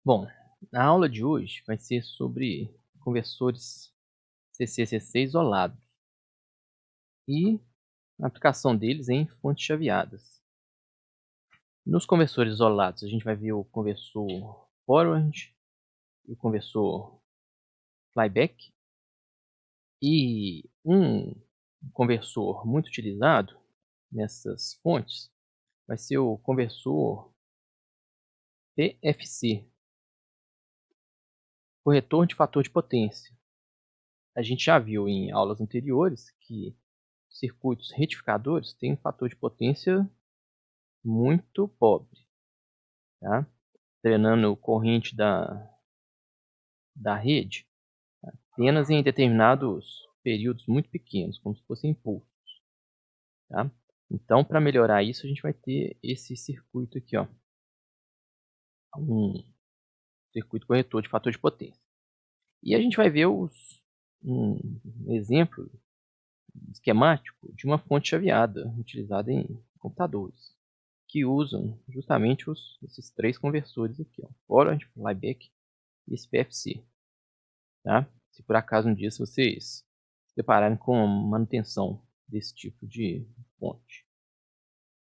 Bom, a aula de hoje vai ser sobre conversores CC/CC isolados e a aplicação deles em fontes chaveadas. Nos conversores isolados, a gente vai ver o conversor forward e o conversor flyback. E um conversor muito utilizado nessas fontes vai ser o conversor TFC, corretor de fator de potência. A gente já viu em aulas anteriores que circuitos retificadores têm um fator de potência muito pobre, tá? Drenando corrente da rede apenas em determinados períodos muito pequenos, como se fossem impulsos, tá? Então, para melhorar isso, a gente vai ter esse circuito aqui, ó, um circuito corretor de fator de potência. E a gente vai ver um exemplo esquemático de uma fonte chaveada utilizada em computadores, que usam justamente esses três conversores aqui, ó, forward, flyback e esse PFC, tá? Se por acaso um dia vocês se depararem com manutenção desse tipo de fonte.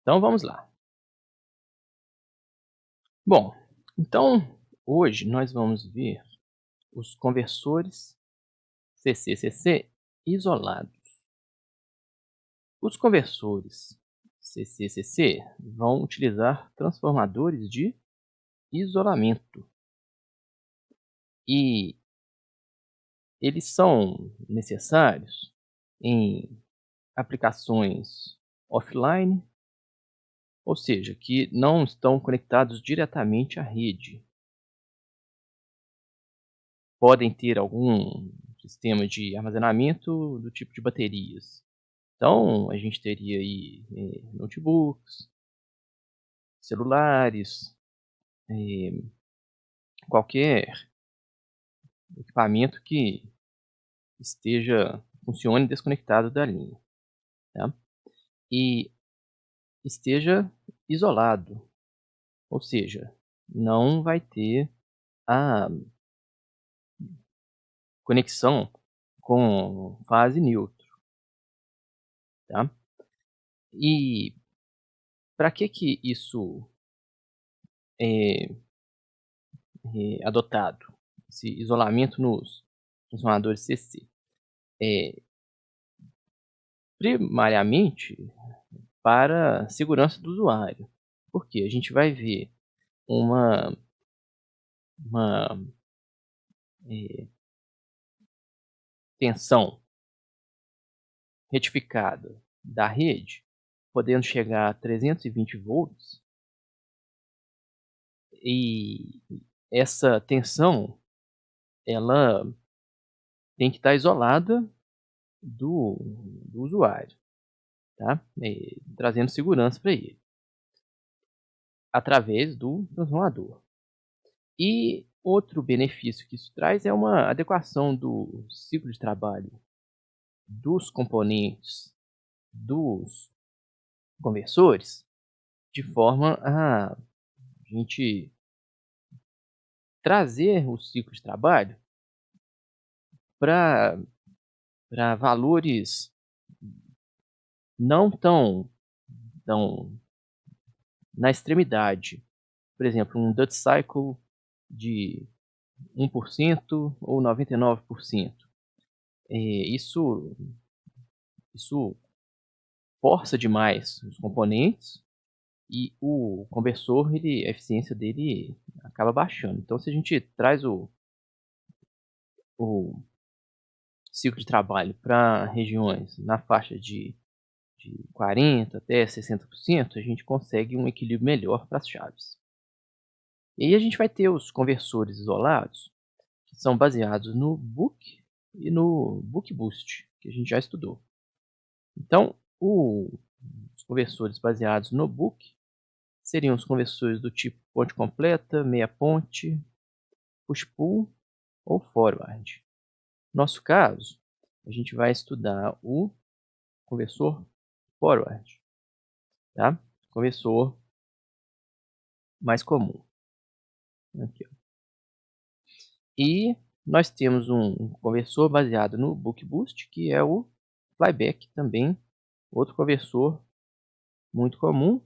Então vamos lá. Bom, então hoje nós vamos ver os conversores CC/CC isolados. Os conversores CC/CC vão utilizar transformadores de isolamento e eles são necessários em aplicações offline, ou seja, que não estão conectados diretamente à rede. Podem ter algum sistema de armazenamento do tipo de baterias. Então, a gente teria aí notebooks, celulares, qualquer equipamento que funcione desconectado da linha, tá? E esteja isolado, ou seja, não vai ter a conexão com fase neutro, tá? E para que isso é adotado, esse isolamento nos transformadores CC? É primariamente para a segurança do usuário, porque a gente vai ver uma eh, tensão retificada da rede, podendo chegar a 320 volts, e essa tensão, ela tem que estar isolada do usuário, tá? Trazendo segurança para ele, através do transformador. E outro benefício que isso traz é uma adequação do ciclo de trabalho dos componentes dos conversores, de forma a gente trazer o ciclo de trabalho para valores não tão na extremidade. Por exemplo, um Duty Cycle de 1% ou 99%. Isso força demais os componentes e o conversor, a eficiência dele acaba baixando. Então, se a gente traz o ciclo de trabalho para regiões na faixa de 40 até 60%, a gente consegue um equilíbrio melhor para as chaves. E aí a gente vai ter os conversores isolados, que são baseados no Book e no Book Boost, que a gente já estudou. Então, os conversores baseados no Book seriam os conversores do tipo ponte completa, meia ponte, push-pull ou forward. No nosso caso, a gente vai estudar o conversor forward, tá? Conversor mais comum. Aqui, ó. E nós temos um conversor baseado no Buck Boost, que é o Flyback, também outro conversor muito comum,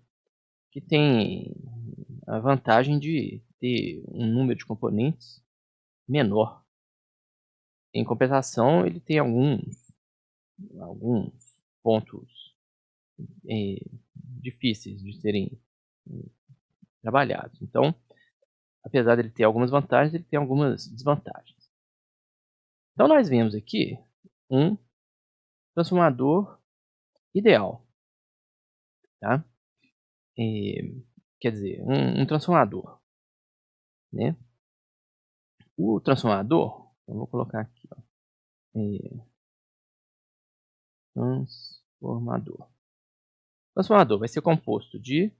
que tem a vantagem de ter um número de componentes menor. Em compensação, ele tem alguns pontos difíceis de serem trabalhados. Então, apesar dele ter algumas vantagens, ele tem algumas desvantagens. Então, nós vemos aqui um transformador ideal, tá? Quer dizer, um transformador, né? O transformador, eu vou colocar aqui, ó, transformador. O transformador vai ser composto de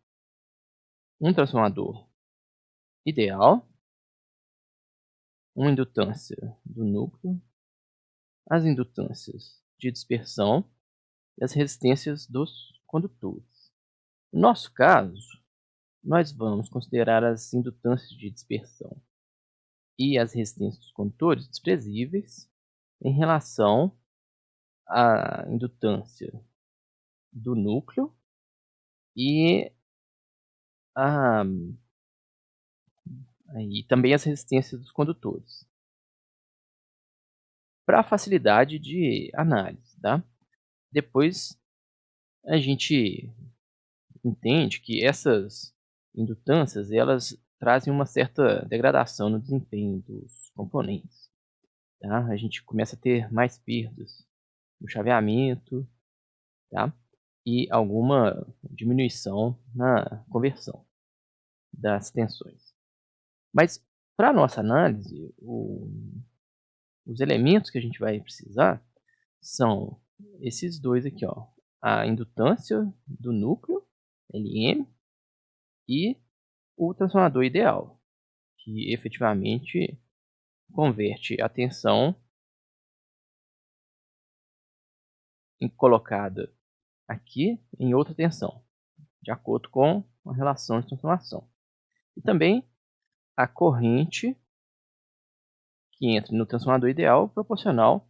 um transformador ideal, uma indutância do núcleo, as indutâncias de dispersão e as resistências dos condutores. No nosso caso, nós vamos considerar as indutâncias de dispersão e as resistências dos condutores desprezíveis em relação à indutância do núcleo e, a, e também as resistências dos condutores, para facilidade de análise, tá? Depois a gente entende que essas indutâncias elas trazem uma certa degradação no desempenho dos componentes, tá? A gente começa a ter mais perdas no chaveamento, tá? E alguma diminuição na conversão das tensões. Mas para nossa análise, os elementos que a gente vai precisar são esses dois aqui, ó, a indutância do núcleo, Lm, e o transformador ideal, que efetivamente converte a tensão colocada aqui em outra tensão, de acordo com a relação de transformação. E também a corrente que entra no transformador ideal proporcional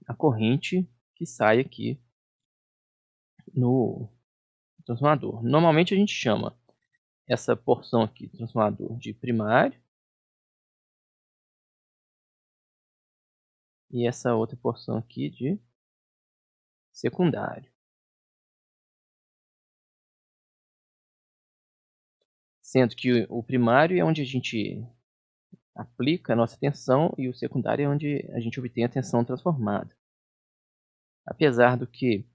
à corrente que sai aqui no transformador. Normalmente a gente chama essa porção aqui do transformador de primário e essa outra porção aqui de secundário. Sendo que o primário é onde a gente aplica a nossa tensão e o secundário é onde a gente obtém a tensão transformada. Apesar do que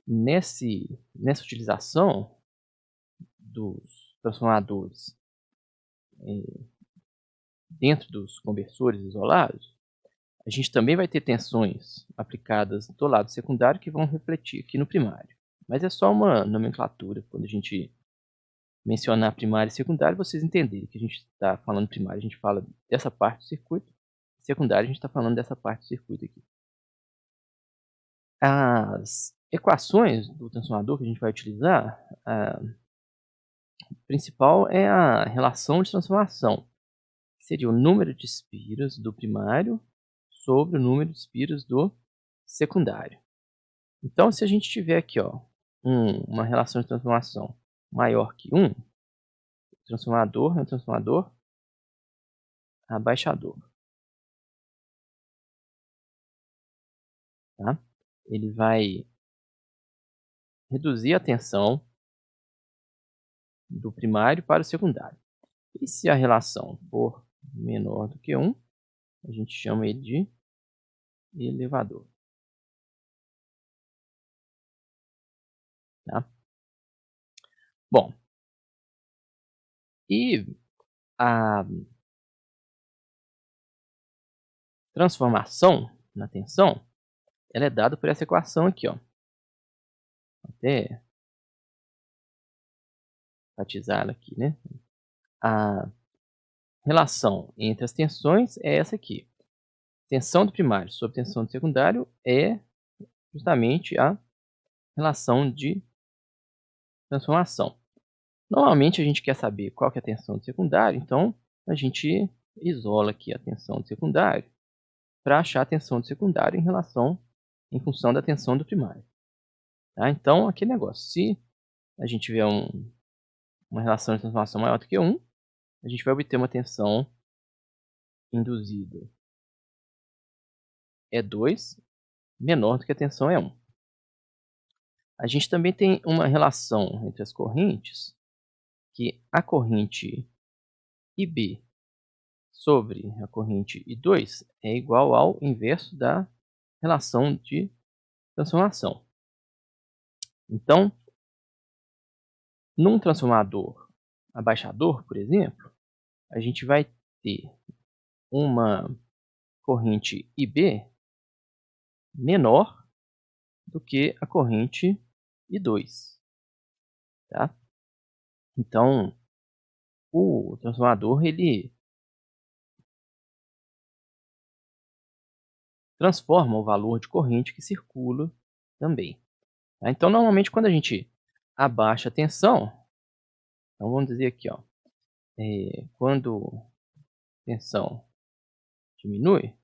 nessa utilização dos transformadores dentro dos conversores isolados, a gente também vai ter tensões aplicadas do lado secundário que vão refletir aqui no primário. Mas é só uma nomenclatura. Quando a gente mencionar primário e secundário, vocês entenderem que a gente está falando primário, a gente fala dessa parte do circuito. Secundário, a gente está falando dessa parte do circuito aqui. As equações do transformador que a gente vai utilizar, a principal é a relação de transformação, que seria o número de espiras do primário sobre o número de espiras do secundário. Então, se a gente tiver aqui ó, uma relação de transformação maior que 1, o transformador é um transformador abaixador. Tá? Ele vai reduzir a tensão do primário para o secundário. E se a relação for menor do que 1, a gente chama ele de elevador. Tá? Bom, e a transformação na tensão, ela é dada por essa equação aqui, ó. Até enfatizar aqui, né? A relação entre as tensões é essa aqui. Tensão do primário sobre tensão do secundário é justamente a relação de transformação. Normalmente a gente quer saber qual que é a tensão do secundário, então a gente isola aqui a tensão do secundário para achar a tensão do secundário em função da tensão do primário. Tá? Então, aquele negócio, se a gente tiver uma relação de transformação maior do que 1, a gente vai obter uma tensão induzida E2 menor do que a tensão E1. A gente também tem uma relação entre as correntes, que a corrente IB sobre a corrente I2 é igual ao inverso da relação de transformação. Então, num transformador abaixador, por exemplo, a gente vai ter uma corrente IB menor do que a corrente I2. Tá? Então, o transformador ele transforma o valor de corrente que circula também. Tá? Então, normalmente, quando a gente abaixa a tensão, então vamos dizer aqui, ó, quando a tensão diminui,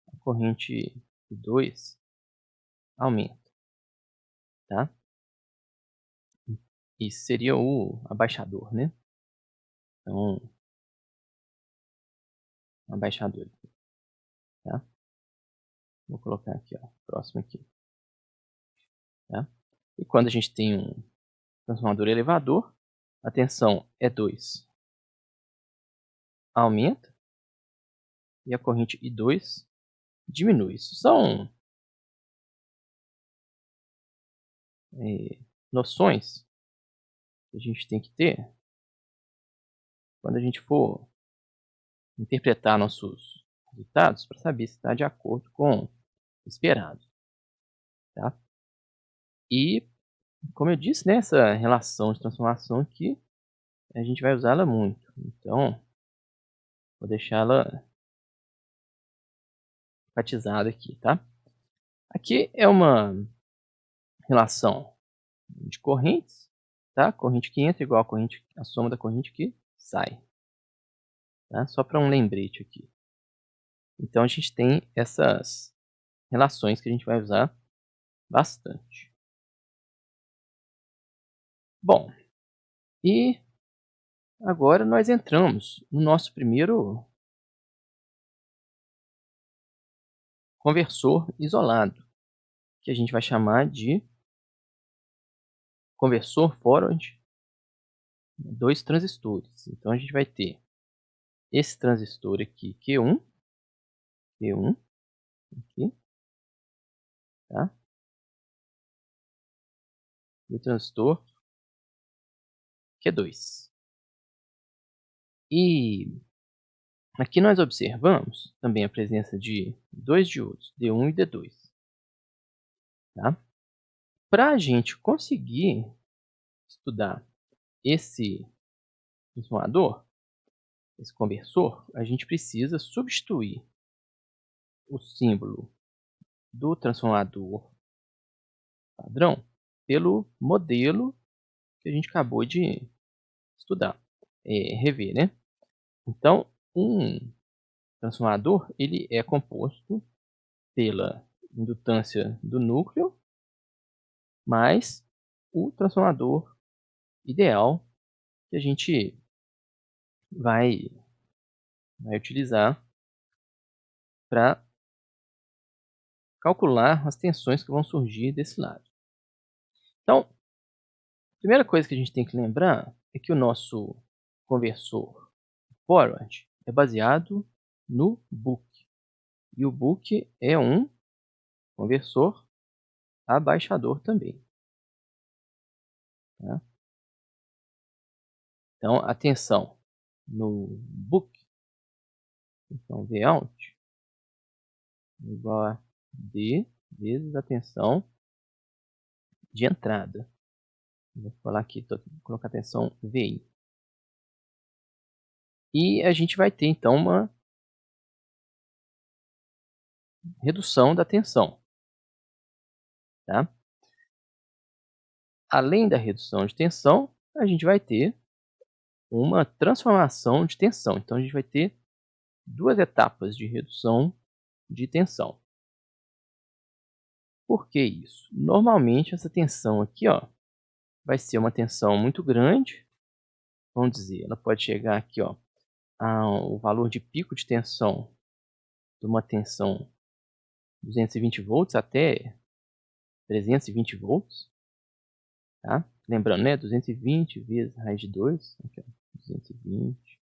a corrente I2 aumenta. Tá? Isso seria o abaixador, né? Então, abaixador. Tá? Vou colocar aqui, ó, próximo aqui. Tá? E quando a gente tem um transformador elevador, a tensão E2 aumenta e a corrente I2 diminui. Isso são noções que a gente tem que ter quando a gente for interpretar nossos resultados para saber se está de acordo com o esperado. Tá? E, como eu disse, né, essa relação de transformação aqui, a gente vai usá-la muito. Então, vou deixá-la enfatizada aqui, tá? Aqui é uma relação de correntes, tá? Corrente que entra igual a soma da corrente que sai. Tá? Só para um lembrete aqui. Então, a gente tem essas relações que a gente vai usar bastante. Bom, e agora nós entramos no nosso primeiro conversor isolado, que a gente vai chamar de conversor forward 2 transistores. Então, a gente vai ter esse transistor aqui, Q1 aqui, tá? E o transistor Q2. E aqui nós observamos também a presença de dois diodos, D1 e D2. Tá? Para a gente conseguir estudar esse transformador, esse conversor, a gente precisa substituir o símbolo do transformador padrão pelo modelo que a gente acabou de estudar, rever, né? Então, um transformador ele é composto pela indutância do núcleo mais o transformador ideal que a gente vai utilizar para calcular as tensões que vão surgir desse lado. Então, a primeira coisa que a gente tem que lembrar é que o nosso conversor forward é baseado no book. E o book é um conversor abaixador também. Tá? Então, a tensão no book, então Vout, é igual a D vezes a tensão de entrada. Vou falar aqui, vou colocar a tensão VI. E a gente vai ter, então, uma redução da tensão. Tá? Além da redução de tensão, a gente vai ter uma transformação de tensão. Então, a gente vai ter duas etapas de redução de tensão. Por que isso? Normalmente essa tensão aqui, ó, vai ser uma tensão muito grande, vamos dizer, ela pode chegar aqui, ó, ao valor de pico de tensão de uma tensão 220 volts até 320 volts, tá? Lembrando, né, 220 vezes raiz de 2, aqui, ó, 220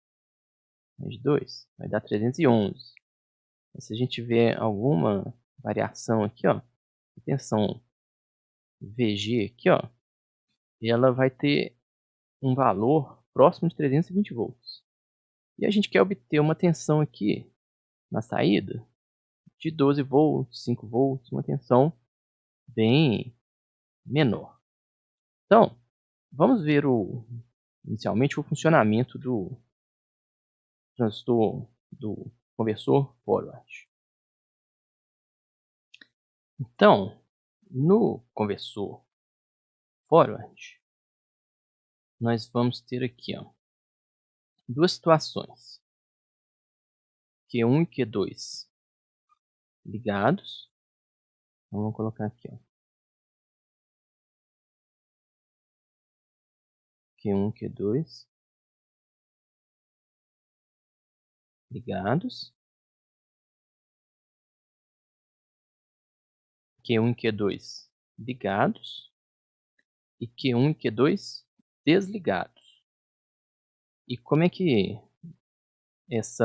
raiz de 2, vai dar 311. Se a gente tiver alguma variação aqui, ó, a tensão VG aqui, ó, ela vai ter um valor próximo de 320 volts. E a gente quer obter uma tensão aqui na saída de 12 volts, 5 volts, uma tensão bem menor. Então, vamos ver inicialmente o funcionamento do transistor do conversor forward. Então, no conversor forward, nós vamos ter aqui, ó, duas situações. Q1 e Q2 ligados. Então, vamos colocar aqui, ó, Q1 e Q2 ligados. Q1 e Q2 ligados. E Q1 e Q2 desligados. E como é que esse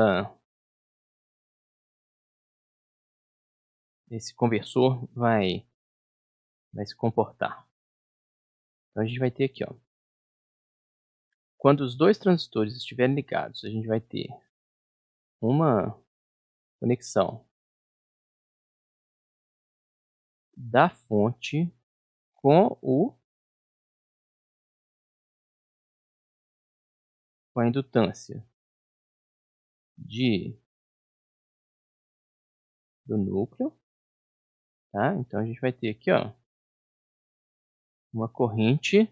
conversor vai se comportar? Então a gente vai ter aqui, ó, quando os dois transistores estiverem ligados, a gente vai ter uma conexão da fonte com a indutância do núcleo, tá? Então a gente vai ter aqui, ó, uma corrente,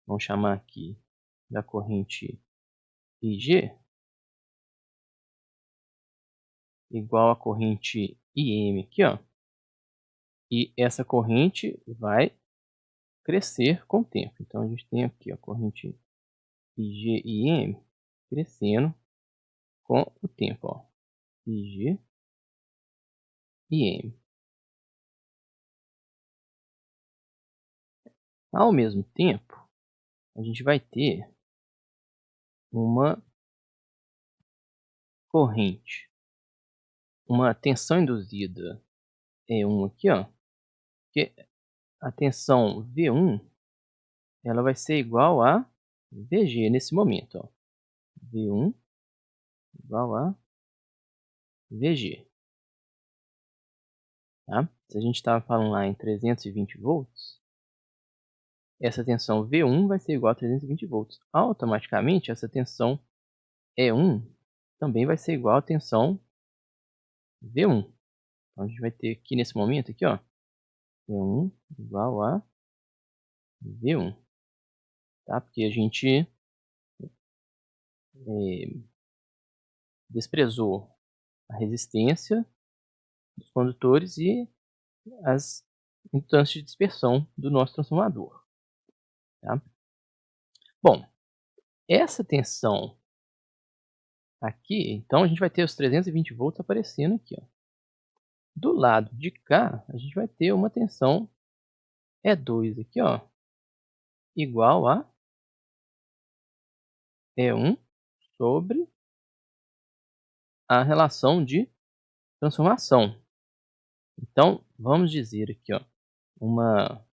vamos chamar aqui da corrente IG, igual a corrente IM aqui, ó. E essa corrente vai crescer com o tempo. Então a gente tem aqui a corrente IG e IM crescendo com o tempo, ó. IG e M. Ao mesmo tempo, a gente vai ter uma corrente, uma tensão induzida E1 aqui, ó, que a tensão V1 ela vai ser igual a VG nesse momento, ó. V1 igual a VG, tá? Se a gente estava falando lá em 320 volts, essa tensão V1 vai ser igual a 320 volts. Automaticamente, essa tensão E1 também vai ser igual a tensão V1. Então, a gente vai ter aqui nesse momento, aqui, ó, V1 igual a V1, tá? Porque a gente desprezou a resistência dos condutores e as indutâncias de dispersão do nosso transformador, tá? Bom, essa tensão aqui, então a gente vai ter os 320 volts aparecendo aqui, ó. Do lado de cá, a gente vai ter uma tensão E2 aqui, ó, igual a E1 sobre a relação de transformação. Então, vamos dizer aqui, ó, uma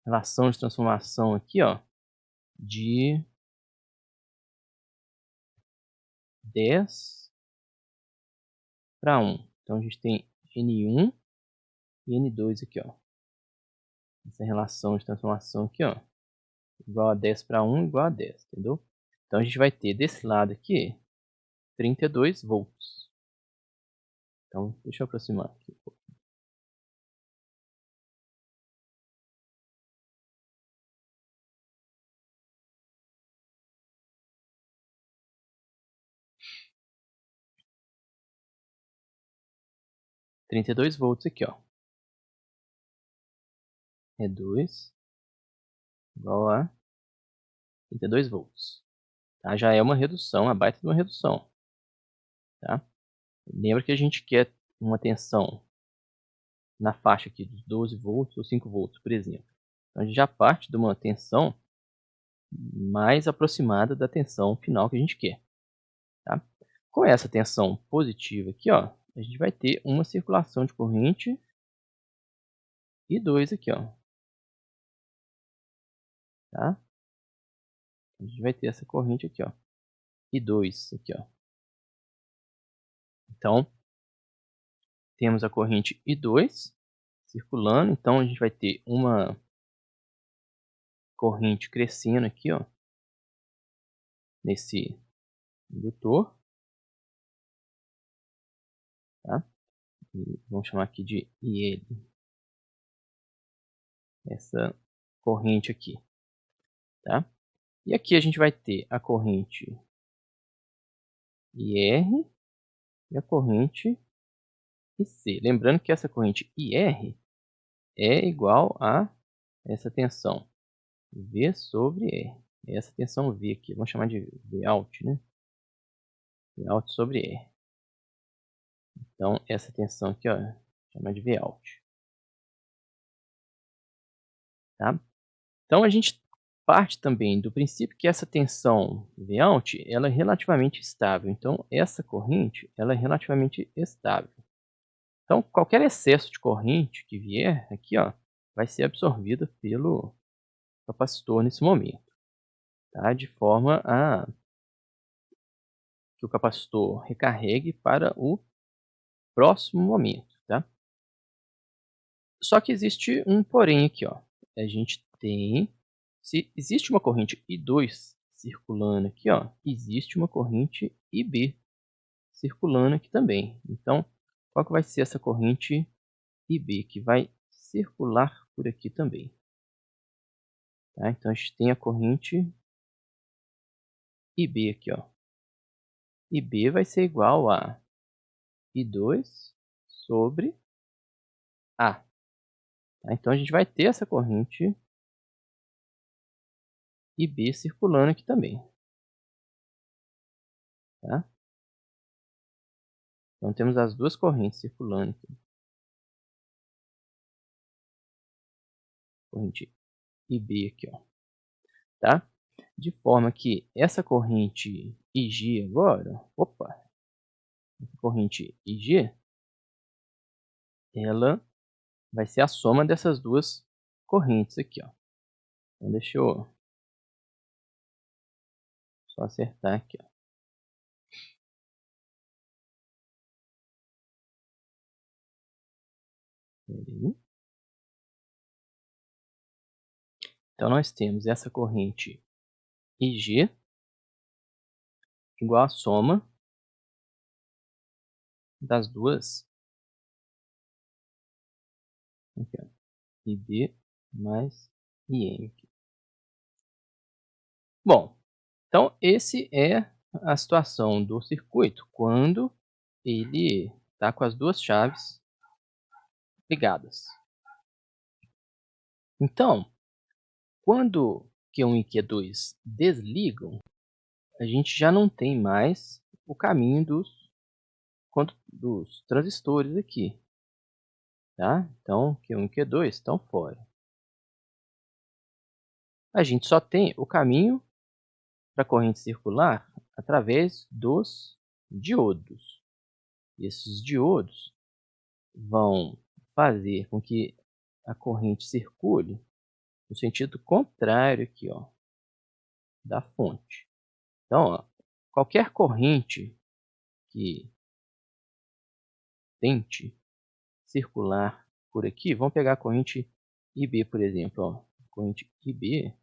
relação de transformação aqui, ó, de 10:1. Então, a gente tem N1 e N2 aqui, ó. Essa relação de transformação aqui, ó, igual a 10:1 igual a 10, entendeu? Então, a gente vai ter desse lado aqui 32 volts. Então, deixa eu aproximar aqui. 32 volts aqui, ó. E2 igual a 32 volts. Tá? Já é uma redução, uma baita de uma redução. Tá? Lembra que a gente quer uma tensão na faixa aqui dos 12 volts ou 5 volts, por exemplo. Então, a gente já parte de uma tensão mais aproximada da tensão final que a gente quer. Tá? Com essa tensão positiva aqui, ó, a gente vai ter uma circulação de corrente I2 aqui, ó. Tá? A gente vai ter essa corrente aqui, ó. I2 aqui, ó. Então, temos a corrente I2 circulando, então a gente vai ter uma corrente crescendo aqui, ó, nesse indutor, tá? E vamos chamar aqui de IL, essa corrente aqui, tá? E aqui a gente vai ter a corrente IR e a corrente IC. Lembrando que essa corrente IR é igual a essa tensão V sobre R. Essa tensão V aqui, vamos chamar de V out, né? V out sobre R. Então, essa tensão aqui, ó, chama de V out. Tá? Então, a gente parte também do princípio que essa tensão V out, ela é relativamente estável. Então, essa corrente, ela é relativamente estável. Então, qualquer excesso de corrente que vier aqui, ó, vai ser absorvida pelo capacitor nesse momento, tá? De forma a que o capacitor recarregue para o próximo momento, tá? Só que existe um porém aqui, ó. A gente tem, se existe uma corrente I2 circulando aqui, ó, existe uma corrente IB circulando aqui também. Então, qual que vai ser essa corrente IB que vai circular por aqui também? Tá? Então, a gente tem a corrente IB aqui, ó. IB vai ser igual a I2 sobre A. Tá? Então, a gente vai ter essa corrente IB circulando aqui também. Tá? Então, temos as duas correntes circulando aqui. Corrente IB aqui, ó. Tá? De forma que essa corrente IG agora, opa, essa corrente IG, ela vai ser a soma dessas duas correntes aqui, ó. Então, deixa eu só acertar aqui, ó. Peraí. Então, nós temos essa corrente IG igual a soma das duas aqui, ó, IB mais IM. Aqui. Bom, então esse é a situação do circuito quando ele está com as duas chaves ligadas. Então, quando Q1 e Q2 desligam, a gente já não tem mais o caminho dos transistores aqui. Tá? Então, Q1 e Q2 estão fora. A gente só tem o caminho para a corrente circular através dos diodos. Esses diodos vão fazer com que a corrente circule no sentido contrário aqui, ó, da fonte. Então, ó, qualquer corrente que tente circular por aqui, vamos pegar a corrente IB, por exemplo. Ó. A corrente IB,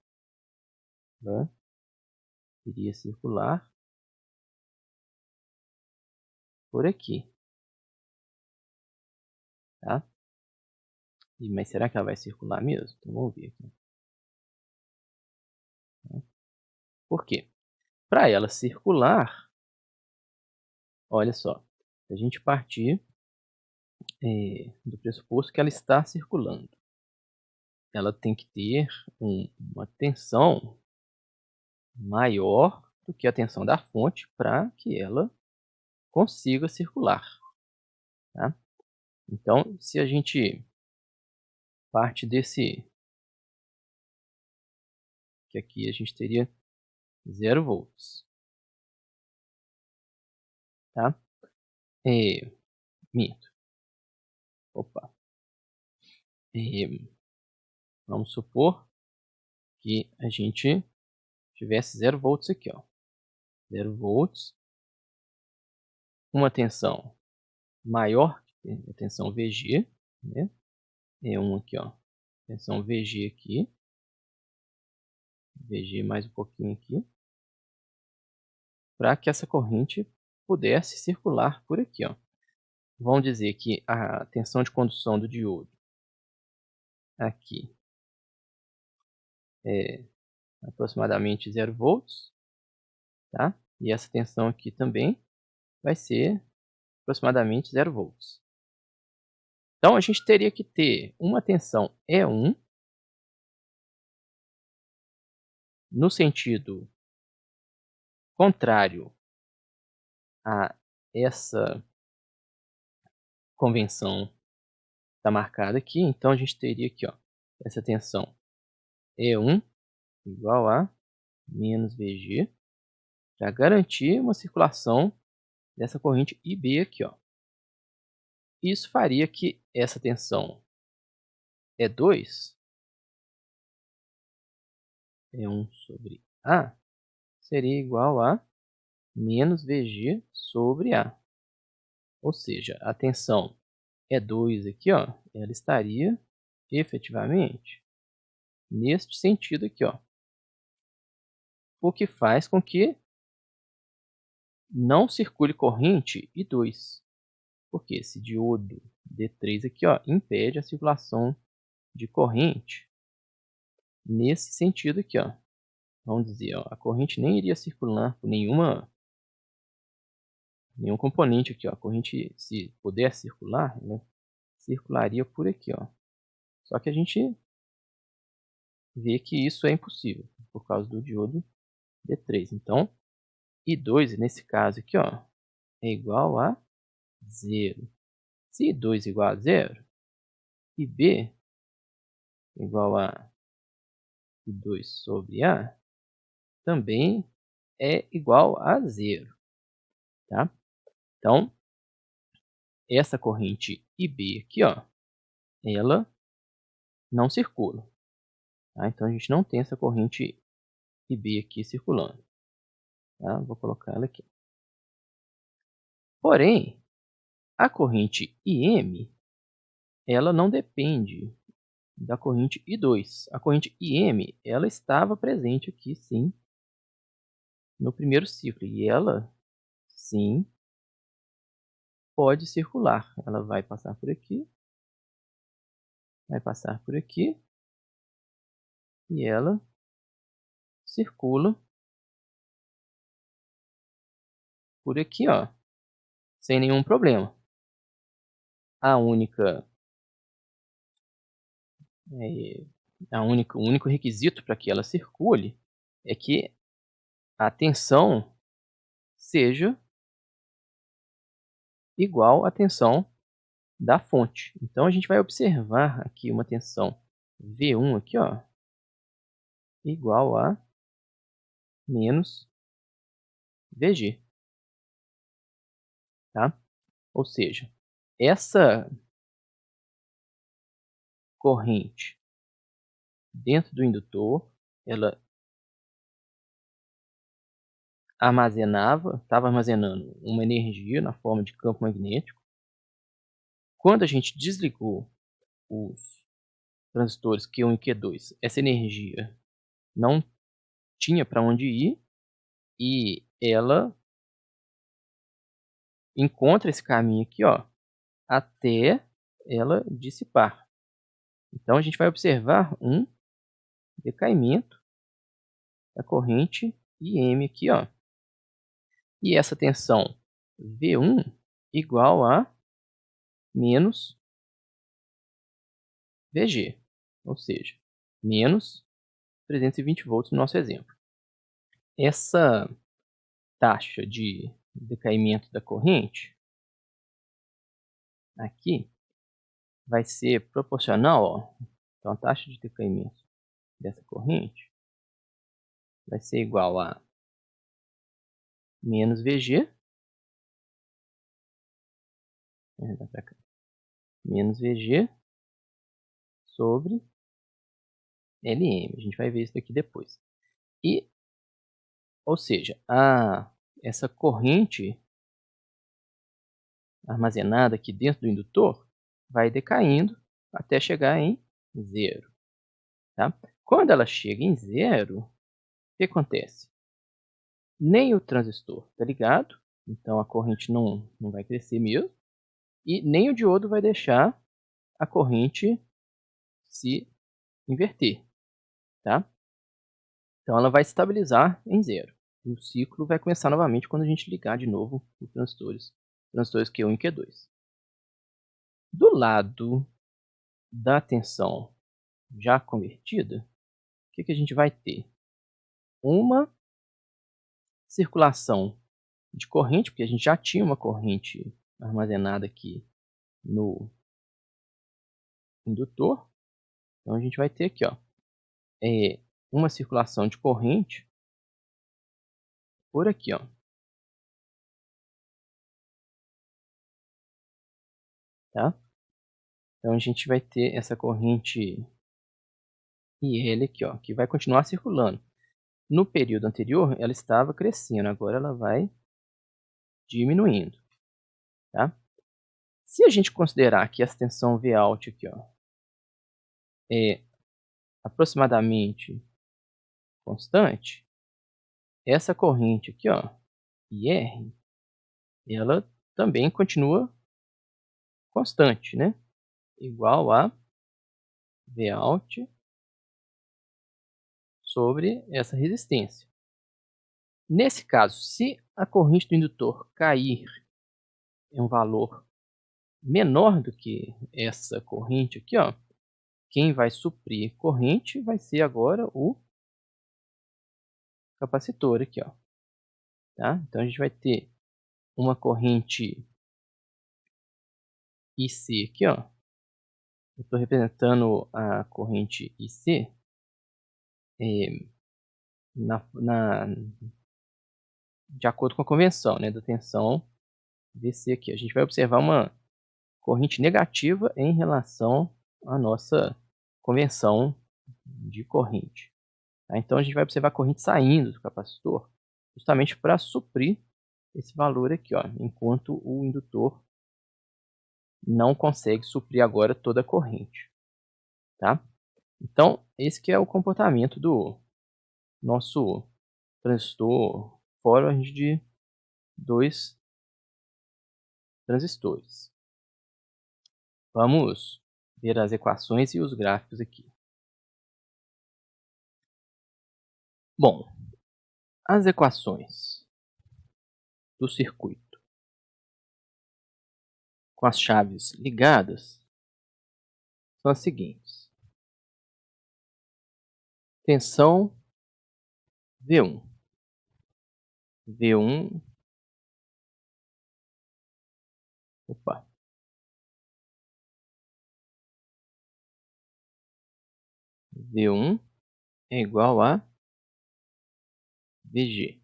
né, iria circular por aqui. Tá? Mas será que ela vai circular mesmo? Então vamos ver aqui. Por quê? Para ela circular, olha só, se a gente partir do pressuposto que ela está circulando. Ela tem que ter uma tensão maior do que a tensão da fonte para que ela consiga circular, tá? Então, se a gente parte desse que aqui a gente teria 0 volts, tá? Eh, minto, opa, vamos supor que a gente tivesse 0 volts aqui, ó, 0 volts, uma tensão maior que a tensão VG, né? Aqui, ó, tensão VG aqui, VG mais um pouquinho aqui, para que essa corrente pudesse circular por aqui, ó. Vamos dizer que a tensão de condução do diodo aqui é aproximadamente 0 volts, tá? E essa tensão aqui também vai ser aproximadamente 0 volts. Então, a gente teria que ter uma tensão E1 no sentido contrário a essa convenção está marcada aqui. Então, a gente teria aqui, ó, essa tensão E1 igual a menos VG, para garantir uma circulação dessa corrente IB aqui, ó. Isso faria que essa tensão E2, E1 sobre A, seria igual a menos VG sobre A. Ou seja, a tensão E2 aqui, ó, ela estaria efetivamente neste sentido aqui, ó. O que faz com que não circule corrente I2. Porque esse diodo D3 aqui, ó, impede a circulação de corrente nesse sentido aqui, ó. Vamos dizer, ó, a corrente nem iria circular por nenhum componente aqui, ó. A corrente, se pudesse circular, ela circularia por aqui, ó. Só que a gente vê que isso é impossível por causa do diodo D3. Então, I2 nesse caso aqui, ó, é igual a 0. Se I2 é igual a 0, IB é igual a I2 sobre A também é igual a 0, tá? Então, essa corrente IB aqui, ó, ela não circula, tá? Então, a gente não tem essa corrente IB aqui circulando, tá? Vou colocar ela aqui. Porém, a corrente IM, ela não depende da corrente I2. A corrente IM, ela estava presente aqui, sim, no primeiro ciclo, e ela, sim, pode circular. Ela vai passar por aqui, vai passar por aqui, e ela circula por aqui, ó, sem nenhum problema. A única, o único requisito para que ela circule é que a tensão seja igual à tensão da fonte. Então, a gente vai observar aqui uma tensão V1 aqui, ó, igual a menos VG, tá? Ou seja, essa corrente dentro do indutor, ela estava armazenando uma energia na forma de campo magnético. Quando a gente desligou os transistores Q1 e Q2, essa energia não tinha para onde ir e ela encontra esse caminho aqui, ó, até ela dissipar. Então, a gente vai observar um decaimento da corrente IM aqui, ó. E essa tensão V1 igual a menos VG, ou seja, menos 320 volts no nosso exemplo. Essa taxa de decaimento da corrente aqui vai ser proporcional, ó. Então a taxa de decaimento dessa corrente vai ser igual a menos VG, menos VG sobre LM. A gente vai ver isso daqui depois. Ou seja, essa corrente armazenada aqui dentro do indutor vai decaindo até chegar em zero. Tá? Quando ela chega em zero, o que acontece? Nem o transistor está ligado, então a corrente não vai crescer mesmo, e nem o diodo vai deixar a corrente se inverter. Tá? Então ela vai estabilizar em zero. E o ciclo vai começar novamente quando a gente ligar de novo os transistores Q1 e Q2. Do lado da tensão já convertida, o que a gente vai ter? Uma circulação de corrente, porque a gente já tinha uma corrente armazenada aqui no indutor. Então a gente vai ter aqui, ó, uma circulação de corrente por aqui, ó. Tá? Então a gente vai ter essa corrente IL aqui, ó, que vai continuar circulando. No período anterior ela estava crescendo, agora ela vai diminuindo. Tá? Se a gente considerar que essa tensão Vout aqui, ó, é aproximadamente constante, essa corrente aqui, ó, IR, ela também continua constante, né? Igual a Vout sobre essa resistência. Nesse caso, se a corrente do indutor cair em um valor menor do que essa corrente aqui, ó, quem vai suprir corrente vai ser agora o capacitor aqui, ó. Tá? Então a gente vai ter uma corrente IC aqui, ó. Eu estou representando a corrente IC de acordo com a convenção, né, da tensão VC aqui. A gente vai observar uma corrente negativa em relação à nossa convenção de corrente. Tá? Então a gente vai observar a corrente saindo do capacitor justamente para suprir esse valor aqui, ó, enquanto o indutor não consegue suprir agora toda a corrente. Tá? Então, esse que é o comportamento do nosso transistor forward de 2 transistores. Vamos ver as equações e os gráficos aqui. Bom, as equações do circuito com as chaves ligadas são as seguintes. Tensão V1. V1. Opa. V1 é igual a VG.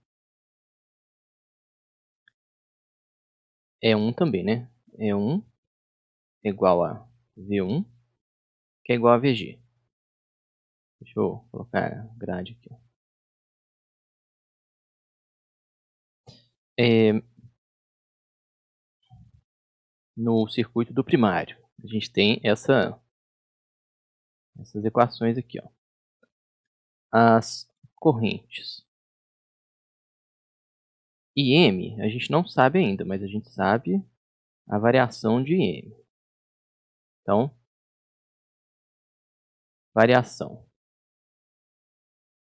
E1 também, né? E1 é igual a V1, que é igual a VG. Deixa eu colocar a grade aqui. No circuito do primário, a gente tem essas equações aqui, ó. As correntes IM, a gente não sabe ainda, mas a gente sabe a variação de IM. Então, variação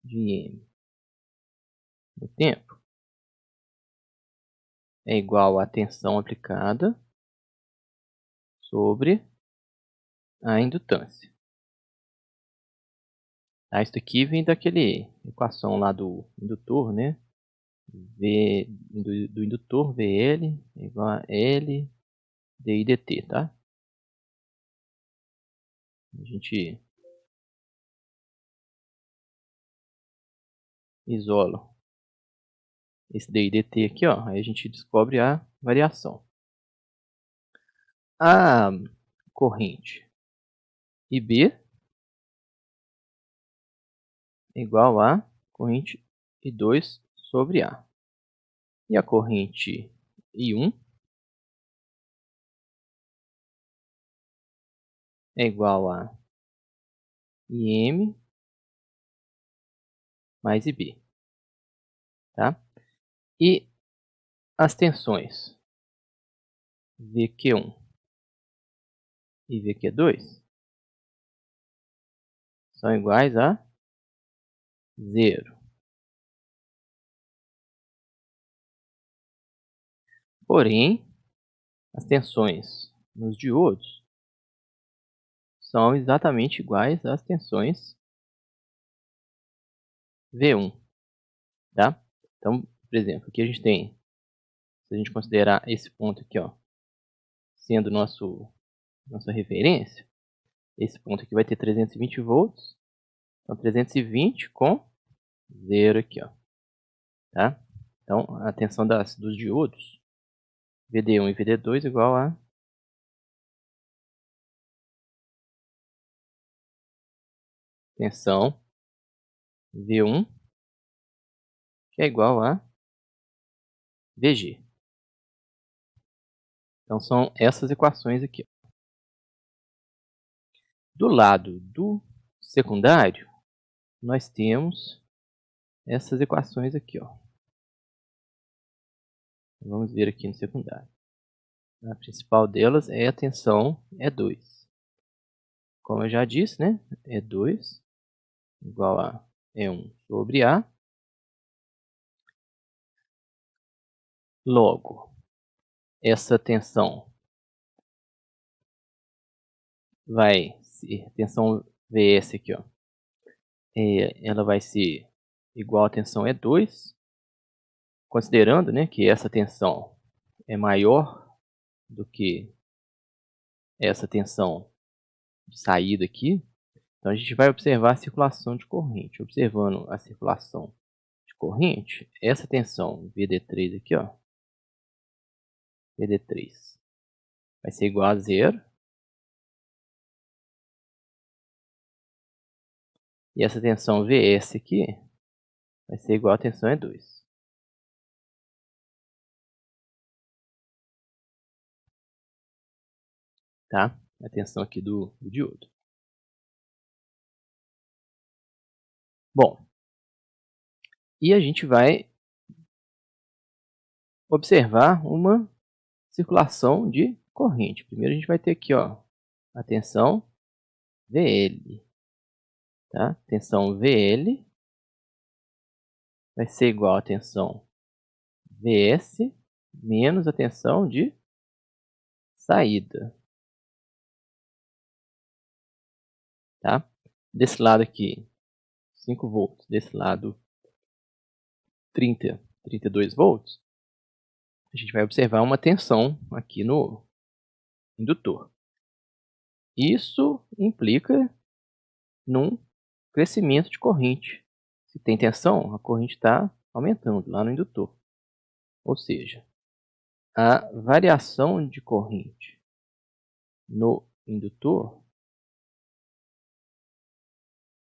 de IM no tempo é igual à tensão aplicada sobre a indutância. Tá? Isso aqui vem daquele equação lá do indutor, né? Do indutor, VL igual a L dI dt, tá? A gente isola esse dI dt aqui, ó, aí a gente descobre a variação. A corrente IB é igual a corrente I2 sobre A. E a corrente I1 é igual a IM mais IB. Tá? E as tensões VQ1 e VQ2 são iguais a zero. Porém, as tensões nos diodos são exatamente iguais às tensões V1. Tá? Então, por exemplo, aqui a gente tem, se a gente considerar esse ponto aqui, ó, sendo nossa referência, esse ponto aqui vai ter 320 volts, então 320 com zero aqui, ó, tá? Então, a tensão dos diodos, VD1 e VD2 igual a tensão V1, que é igual a VG. Então, são essas equações aqui. Do lado do secundário, nós temos essas equações aqui, ó. Vamos ver aqui no secundário. A principal delas é a tensão E2. Como eu já disse, né? E2 igual a E1 sobre A. Logo, essa tensão vai ser, tensão Vs aqui, ó, ela vai ser igual à tensão E2, considerando, né, que essa tensão é maior do que essa tensão de saída aqui. Então, a gente vai observar a circulação de corrente. Observando a circulação de corrente, essa tensão VD3 aqui, ó, VD3 vai ser igual a zero. E essa tensão Vs aqui vai ser igual a tensão E2. Tá? A tensão aqui do diodo. Bom, e a gente vai observar uma circulação de corrente. Primeiro a gente vai ter aqui, ó, a tensão VL. Tá? Tensão VL vai ser igual a tensão Vs menos a tensão de saída. Tá? Desse lado aqui, 5 volts. Desse lado, 32 volts. A gente vai observar uma tensão aqui no indutor. Isso implica num crescimento de corrente. Se tem tensão, a corrente está aumentando lá no indutor. Ou seja, a variação de corrente no indutor,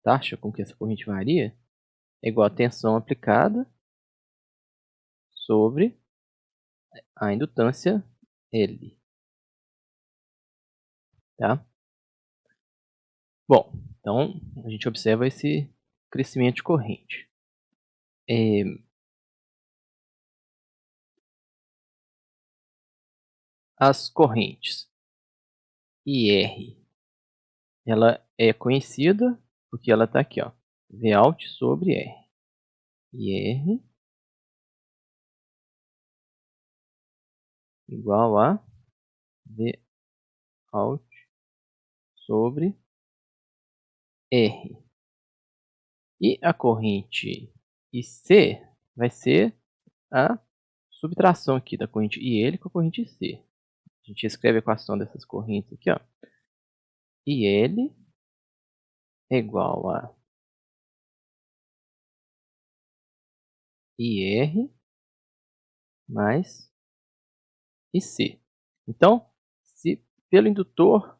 taxa com que essa corrente varia, é igual a tensão aplicada sobre a indutância L. Tá? Bom, então a gente observa esse crescimento de corrente. As correntes IR, ela é conhecida porque ela está aqui, ó, Vout sobre R. IR igual a out sobre R. E a corrente IC vai ser a subtração aqui da corrente IL com a corrente IC. A gente escreve a equação dessas correntes aqui, ó. IL é igual a IR mais IC. Então, se pelo indutor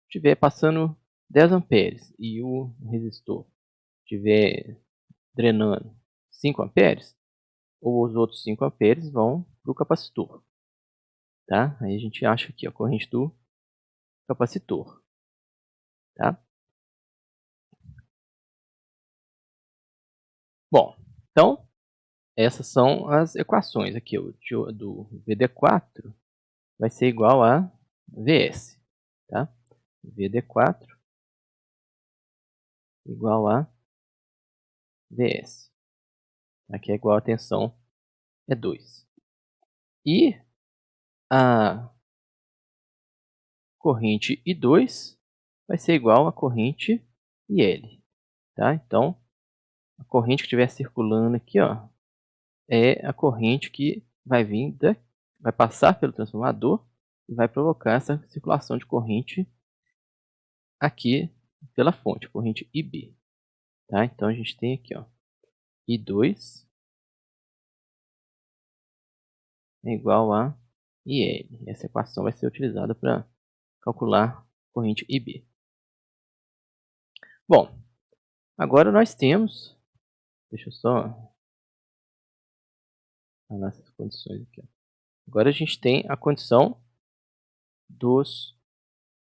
estiver passando 10 amperes e o resistor estiver drenando 5 amperes, os outros 5 amperes vão para o capacitor. Tá? Aí a gente acha aqui a corrente do capacitor. Tá? Bom, então essas são as equações aqui. O do VD4 vai ser igual a VS. Tá? VD4 igual a VS. Aqui é igual a tensão é 2. E a corrente I2 vai ser igual a corrente IL. Tá? Então, a corrente que estiver circulando aqui, ó, é a corrente que vai passar pelo transformador e vai provocar essa circulação de corrente aqui pela fonte, corrente IB. Tá? Então, a gente tem aqui, ó, I2 é igual a IL. Essa equação vai ser utilizada para calcular corrente IB. Bom, agora nós temos, deixa eu só falar essas condições aqui. Ó. Agora a gente tem a condição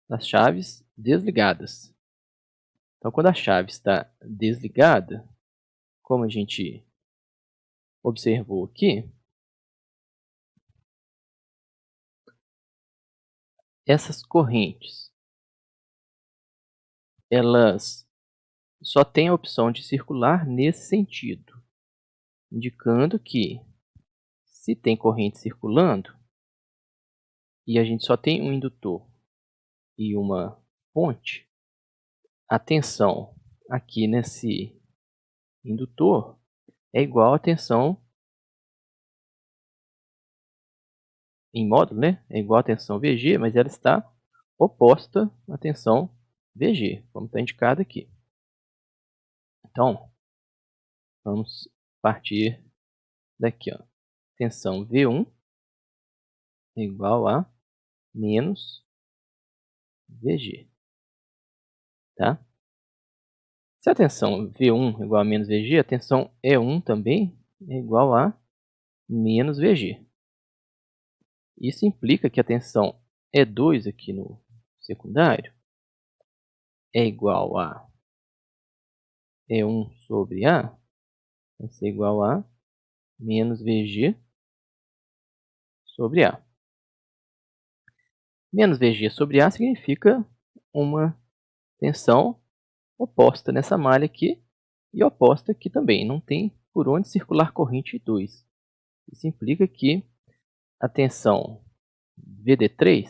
das chaves desligadas. Então, quando a chave está desligada, como a gente observou aqui, essas correntes, elas só têm a opção de circular nesse sentido, indicando que se tem corrente circulando e a gente só tem um indutor e uma fonte, a tensão aqui nesse indutor é igual à tensão em módulo, né? É igual à tensão VG, mas ela está oposta à tensão VG, como está indicado aqui. Então, vamos partir daqui, ó. Tensão V1 é igual a menos VG, tá? Se a tensão V1 é igual a menos VG, a tensão E1 também é igual a menos VG. Isso implica que a tensão E2 aqui no secundário é igual a E1 sobre A, vai ser igual a menos VG sobre A. Menos VG sobre A significa uma tensão oposta nessa malha aqui e oposta aqui também. Não tem por onde circular corrente 2. Isso implica que a tensão VD3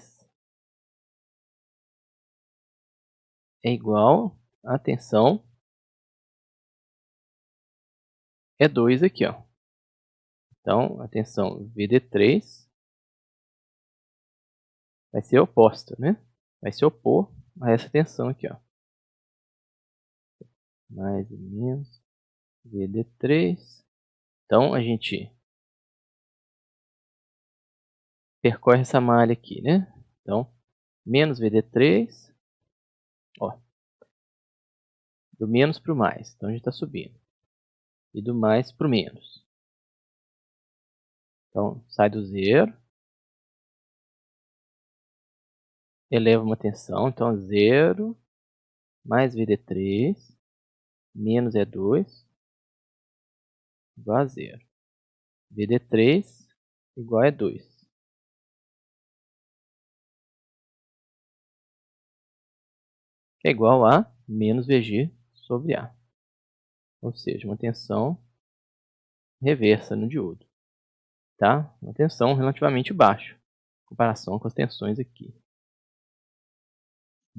é igual à tensão E2 aqui, ó. Então, a tensão VD3 vai ser oposta, né? Vai se opor a essa tensão aqui, ó. Mais ou menos VD3. Então, a gente percorre essa malha aqui, né? Então, menos VD3, ó, do menos para o mais. Então, a gente está subindo. E do mais para o menos. Então, sai do zero. Eleva uma tensão. Então, 0 mais VD3 menos E2 igual a 0. VD3 igual a E2. Que é igual a menos VG sobre A. Ou seja, uma tensão reversa no diodo. Tá? Uma tensão relativamente baixa, em comparação com as tensões aqui.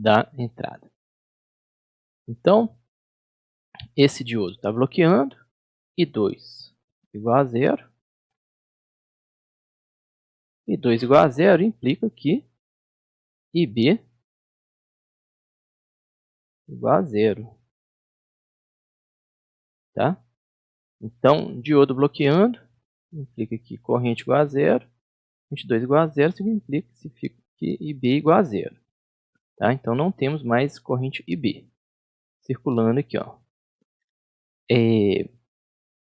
da entrada. Então, esse diodo está bloqueando, I2 igual a 0. I2 igual a 0 implica que IB igual a 0. Tá? Então, diodo bloqueando implica que corrente igual a 0. 22 igual a 0 significa que IB igual a 0. Tá? Então, não temos mais corrente IB circulando aqui. Ó.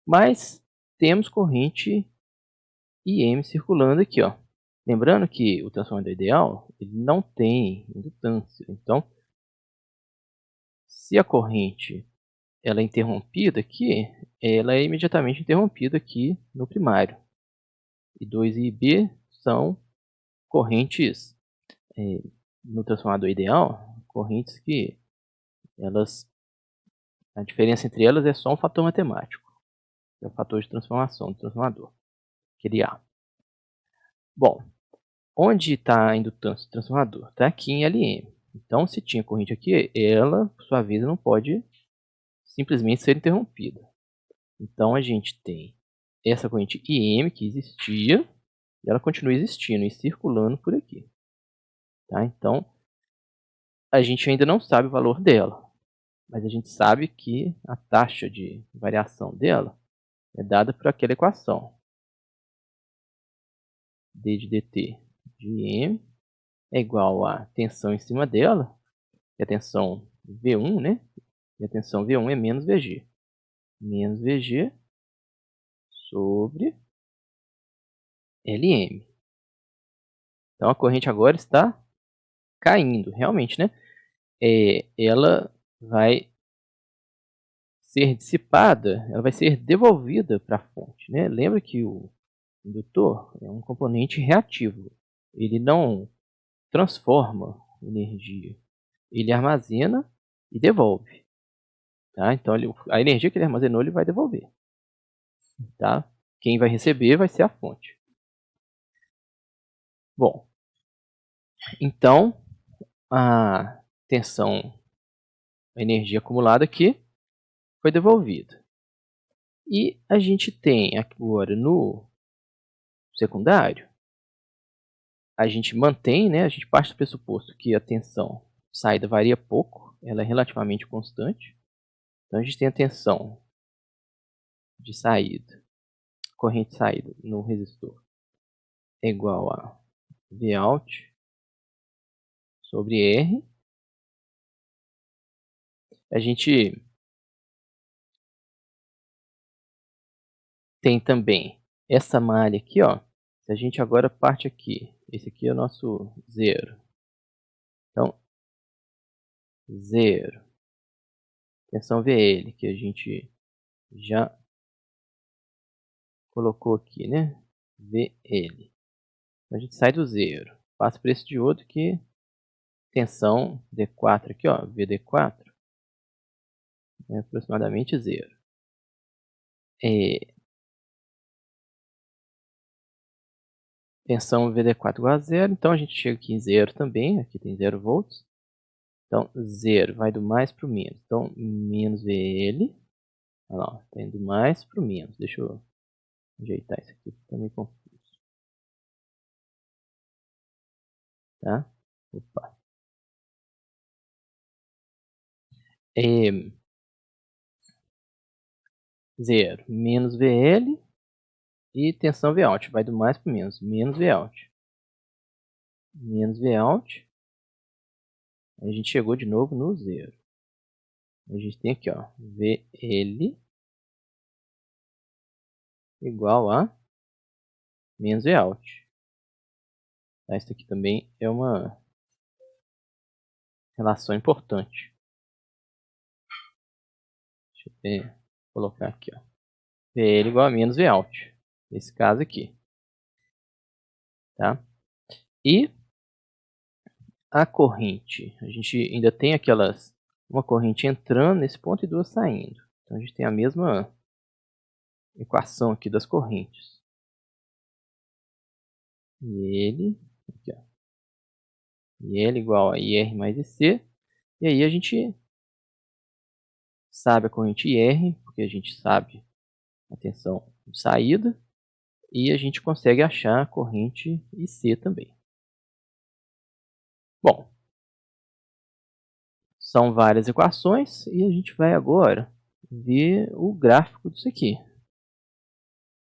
Mas temos corrente IM circulando aqui. Ó. Lembrando que o transformador ideal ele não tem indutância. Então, se a corrente ela é interrompida aqui, ela é imediatamente interrompida aqui no primário. I2 e IB são correntes no transformador ideal, correntes que a diferença entre elas é só um fator matemático, é o fator de transformação do transformador, aquele A. Bom, onde está a indutância do transformador? Está aqui em LM. Então, se tinha corrente aqui, ela, por sua vez, não pode simplesmente ser interrompida. Então, a gente tem essa corrente IM que existia, e ela continua existindo e circulando por aqui. Tá? Então, a gente ainda não sabe o valor dela, mas a gente sabe que a taxa de variação dela é dada por aquela equação. D de dt de M é igual a tensão em cima dela, que é a tensão V1, né? E a tensão V1 é menos VG. Menos VG sobre LM. Então, a corrente agora está caindo, realmente, né? Ela vai ser dissipada, ela vai ser devolvida para a fonte, né? Lembra que o indutor é um componente reativo. Ele não transforma energia. Ele armazena e devolve. Tá? Então, a energia que ele armazenou, ele vai devolver. Tá? Quem vai receber vai ser a fonte. Bom, então, a tensão, a energia acumulada aqui, foi devolvida. E a gente tem agora no secundário, a gente mantém, né, a gente parte do pressuposto que a tensão saída varia pouco, ela é relativamente constante. Então, a gente tem a tensão de saída, corrente de saída no resistor é igual a Vout sobre R. A gente tem também essa malha aqui, ó. Se a gente agora parte aqui, esse aqui é o nosso zero. Então, zero. Tensão VL, que a gente já colocou aqui, né? VL. Então, a gente sai do zero. Passa para esse diodo que tensão D4 aqui, ó, VD4, é aproximadamente zero. Tensão VD4 igual a zero, então a gente chega aqui em zero também, aqui tem 0 volts. Então, zero vai do mais para o menos. Então, menos VL. Olha lá, está indo do mais para o menos. Deixa eu ajeitar isso aqui, está meio confuso. Tá? Opa. Zero, menos VL e tensão Vout. Vai do mais para o menos. Menos Vout. Menos Vout. A gente chegou de novo no zero. A gente tem aqui, ó, VL igual a menos Vout. Tá? Isso aqui também é uma relação importante. Deixa eu ver, colocar aqui, ó. VL igual a menos Vout. Nesse caso aqui. Tá? E a corrente, a gente ainda tem uma corrente entrando nesse ponto e duas saindo. Então a gente tem a mesma equação aqui das correntes. E ele, aqui, ó, IL igual a IR mais IC. E aí a gente sabe a corrente IR, porque a gente sabe a tensão de saída. E a gente consegue achar a corrente IC também. Bom, são várias equações e a gente vai agora ver o gráfico disso aqui.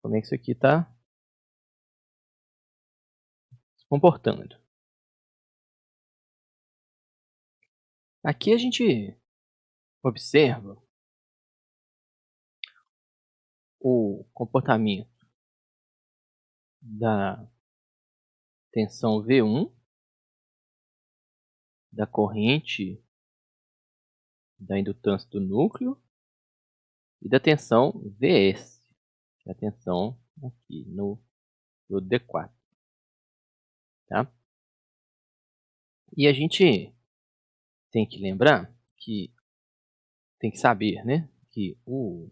Como é que isso aqui está se comportando. Aqui a gente observa o comportamento da tensão V1, da corrente da indutância do núcleo e da tensão Vs, que é a tensão aqui no D4. Tá? E a gente tem que lembrar que, tem que saber, né, que o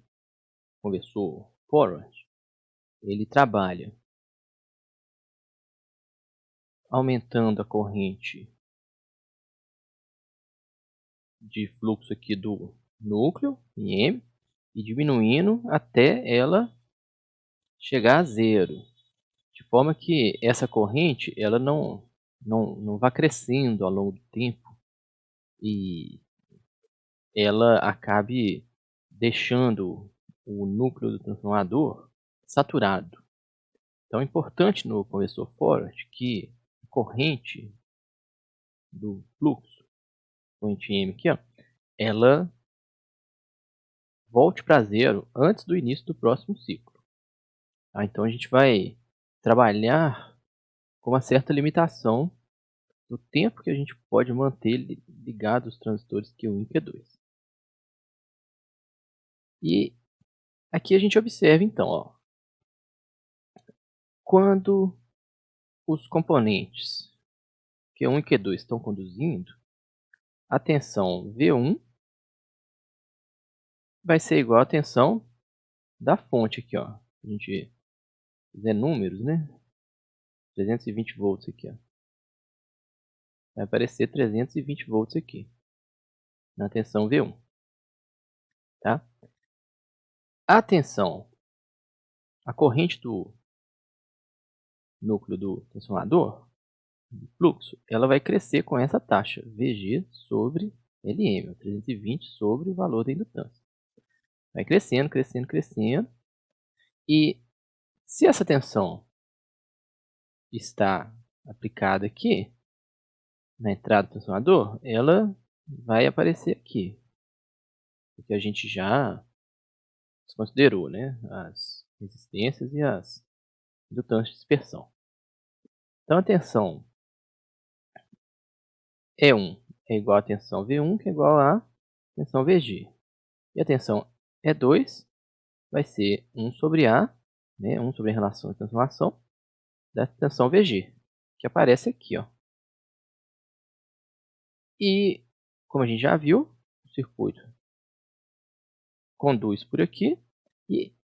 conversor forward, ele trabalha aumentando a corrente de fluxo aqui do núcleo, em M, e diminuindo até ela chegar a zero. De forma que essa corrente ela não vai crescendo ao longo do tempo e ela acabe deixando o núcleo do transformador saturado. Então é importante no conversor forward que a corrente do fluxo, corrente M aqui, ó, ela volte para zero antes do início do próximo ciclo. Tá? Então a gente vai trabalhar com uma certa limitação do tempo que a gente pode manter ligados os transistores Q1 e Q2. E aqui a gente observa então, ó, quando os componentes Q1 e Q2 estão conduzindo, a tensão V1 vai ser igual à tensão da fonte aqui, ó. A gente fizer números, né? 320 volts aqui, ó. Vai aparecer 320 volts aqui na tensão V1, tá? A tensão, a corrente do núcleo do transformador, do fluxo, ela vai crescer com essa taxa, Vg sobre Lm, 320 sobre o valor da indutância. Vai crescendo, crescendo, crescendo. E se essa tensão está aplicada aqui, na entrada do transformador, ela vai aparecer aqui. Porque a gente já considerou, né, as resistências e as indutâncias de dispersão. Então a tensão E1 é igual à tensão V1, que é igual à tensão Vg. E a tensão E2 vai ser 1 sobre A, né, 1 sobre a relação de transformação da tensão Vg, que aparece aqui, ó. E, como a gente já viu, o circuito conduz por aqui e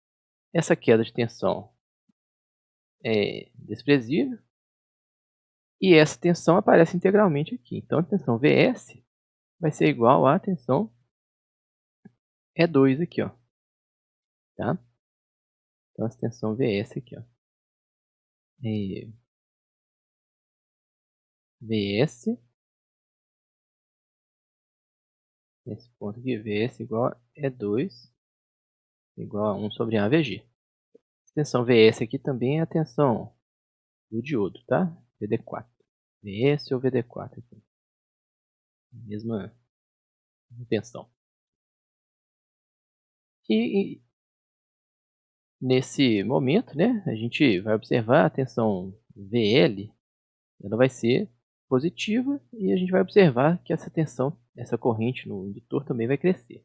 essa queda de tensão é desprezível e essa tensão aparece integralmente aqui. Então, a tensão Vs vai ser igual à tensão E2 aqui, ó. Tá? Então, essa tensão Vs aqui, ó. É Vs, nesse ponto aqui, Vs igual a E2 igual a 1 sobre AVG. A tensão Vs aqui também é a tensão do diodo, tá? VD4. Vs ou VD4 aqui. Mesma tensão. E nesse momento, né, a gente vai observar a tensão VL, ela vai ser positiva e a gente vai observar que essa tensão, essa corrente no indutor também vai crescer.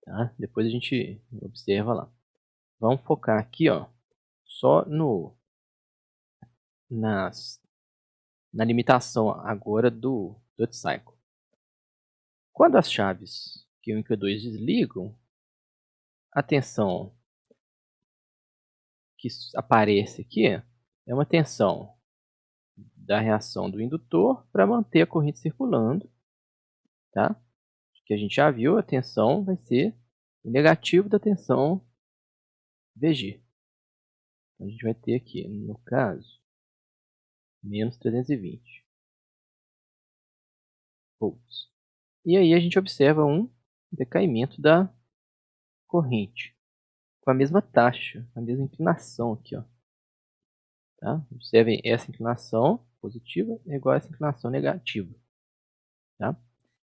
Tá? Depois a gente observa lá. Vamos focar aqui, ó, só na limitação agora do duty cycle. Quando as chaves Q1 e Q2 desligam, a tensão que aparece aqui é uma tensão da reação do indutor para manter a corrente circulando, tá? Que a gente já viu, a tensão vai ser o negativo da tensão VG. Então, a gente vai ter aqui, no caso, menos 320 volts. E aí a gente observa um decaimento da corrente, com a mesma taxa, a mesma inclinação aqui, ó. Tá? Observem, essa inclinação positiva é igual a essa inclinação negativa. Tá?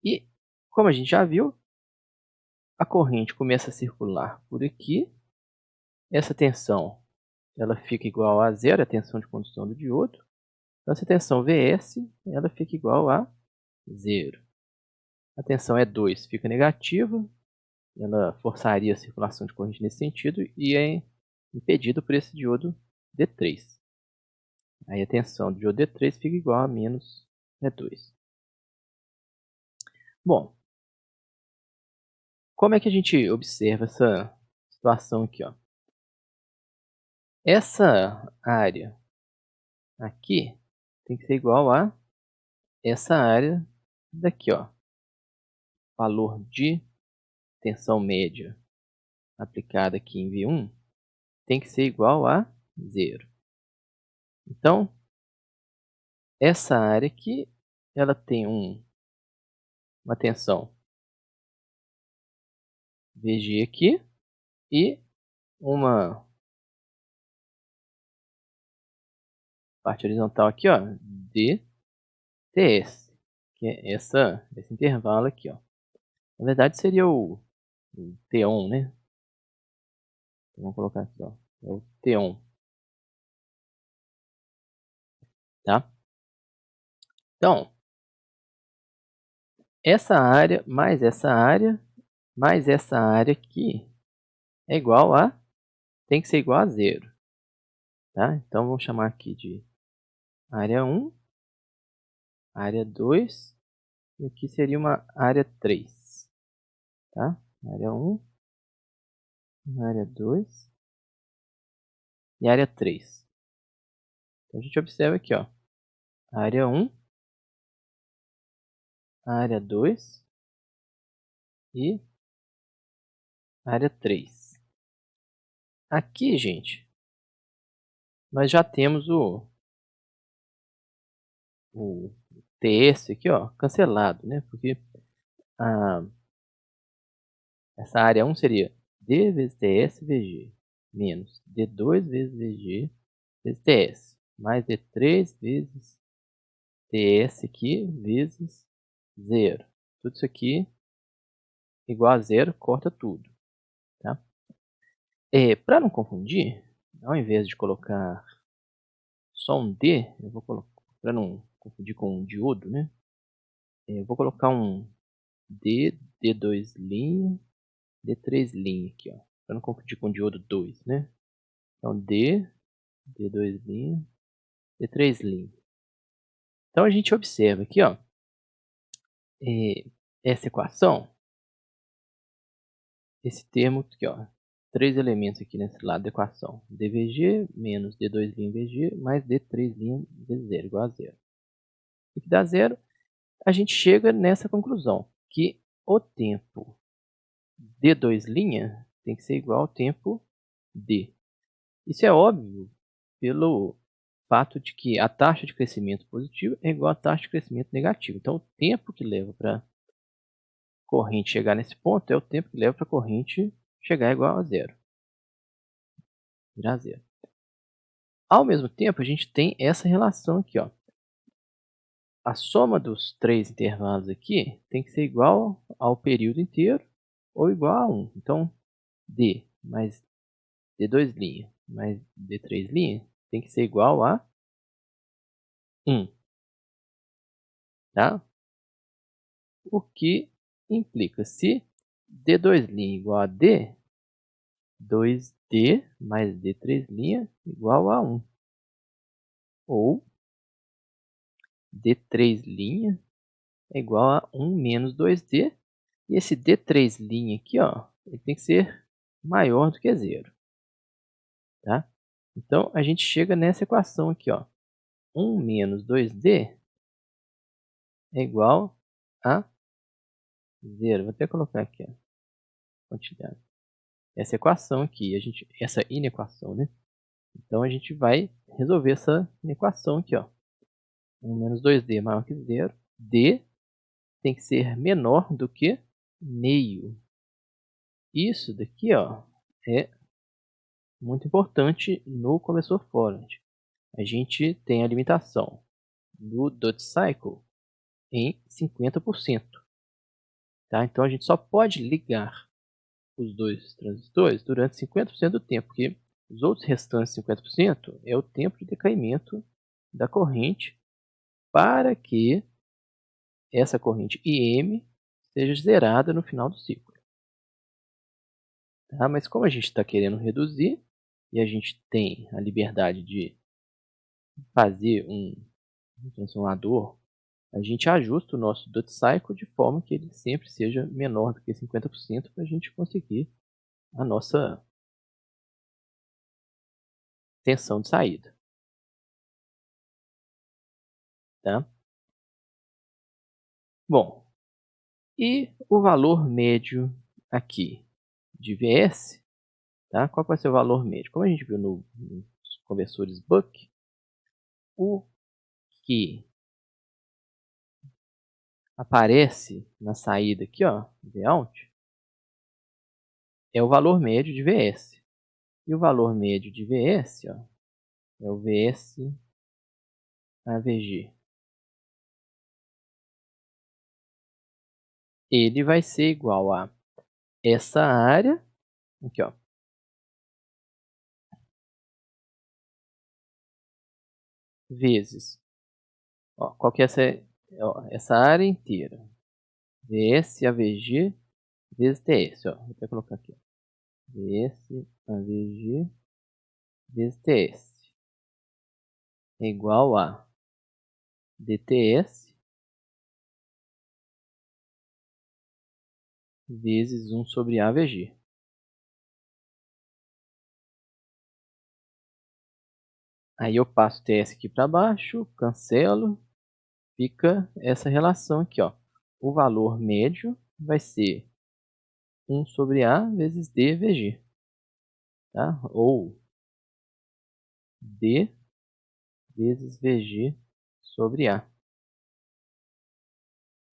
E, como a gente já viu, a corrente começa a circular por aqui. Essa tensão ela fica igual a zero, a tensão de condução do diodo. Então, essa tensão Vs ela fica igual a zero. A tensão E2 fica negativa, ela forçaria a circulação de corrente nesse sentido e é impedido por esse diodo D3. Aí a tensão do diodo D3 fica igual a menos E2. Bom, como é que a gente observa essa situação aqui, ó? Essa área aqui tem que ser igual a essa área daqui, ó. Valor de tensão média aplicada aqui em V1 tem que ser igual a zero. Então, essa área aqui, ela tem uma tensão VG aqui e uma parte horizontal aqui, ó, dTs, que é esse intervalo aqui, ó. Na verdade seria o T1, né? Então, vamos colocar aqui, ó, é o T1, tá? Então, essa área mais essa área mais essa área aqui é igual a, tem que ser igual a zero, tá? Então, vamos chamar aqui de área 1, área 2, e aqui seria uma área 3, tá? Área 1, área 2 e área 3. Então, a gente observa aqui, ó, área 1, área 2 e área 3. Aqui, gente, nós já temos o TS aqui, ó, cancelado, né? Porque essa área 1 seria D vezes TS VG menos D2 vezes VG vezes TS mais D3 vezes TS aqui vezes zero. Tudo isso aqui igual a zero, corta tudo, tá? Para não confundir, ao invés de colocar só um D, eu vou colocar, para não confundir com um diodo, né? Eu vou colocar um D, D2 linha, D3 linha aqui, ó, para não confundir com o diodo 2, né? Então D, D2 linha, D3 linha. Então a gente observa aqui, ó, essa equação, esse termo aqui, ó, três elementos aqui nesse lado da equação, dVg menos D2' Vg mais D3' vezes zero, igual a zero. O que dá zero, a gente chega nessa conclusão, que o tempo D2' tem que ser igual ao tempo D. Isso é óbvio pelo fato de que a taxa de crescimento positivo é igual à taxa de crescimento negativo. Então, o tempo que leva para a corrente chegar nesse ponto é o tempo que leva para a corrente chegar igual a zero. Virar zero. Ao mesmo tempo, a gente tem essa relação aqui, ó. A soma dos três intervalos aqui tem que ser igual ao período inteiro ou igual a 1. Então, D mais D2' mais D3' tem que ser igual a 1. Tá? O que implica, se D2' igual a D, 2D mais D3' igual a 1. Ou D3' é igual a 1 menos 2D. E esse D3' aqui, ó, ele tem que ser maior do que zero. Tá? Então, a gente chega nessa equação aqui, ó. 1 menos 2D é igual a zero. Vou até colocar aqui, ó, quantidade. Essa equação aqui, essa inequação, né? Então a gente vai resolver essa inequação aqui, ó. 1 menos 2D é maior que zero. D tem que ser menor do que meio. Isso daqui, ó, é muito importante no conversor Forward. A gente tem a limitação do Dot Cycle em 50%. Tá? Então a gente só pode ligar os dois transistores durante 50% do tempo, porque os outros restantes 50% é o tempo de decaimento da corrente para que essa corrente IM seja zerada no final do ciclo. Tá? Mas como a gente está querendo reduzir e a gente tem a liberdade de fazer um transformador, a gente ajusta o nosso Dot Cycle de forma que ele sempre seja menor do que 50% para a gente conseguir a nossa tensão de saída. Tá? Bom, e o valor médio aqui de Vs, tá? Qual vai ser o valor médio? Como a gente viu nos conversores Buck, o que aparece na saída aqui, ó, Vout, é o valor médio de Vs. E o valor médio de Vs, ó, é o Vs AVG. Ele vai ser igual a essa área, aqui, ó, vezes, ó, qual que é essa área inteira? Vs AVG vezes TS, ó, vou até colocar aqui, ó. Vs AVG vezes TS é igual a DTS vezes 1 sobre AVG. Aí eu passo TS aqui para baixo, cancelo, fica essa relação aqui, ó. O valor médio vai ser 1 sobre A vezes DVG, tá? Ou D vezes VG sobre A.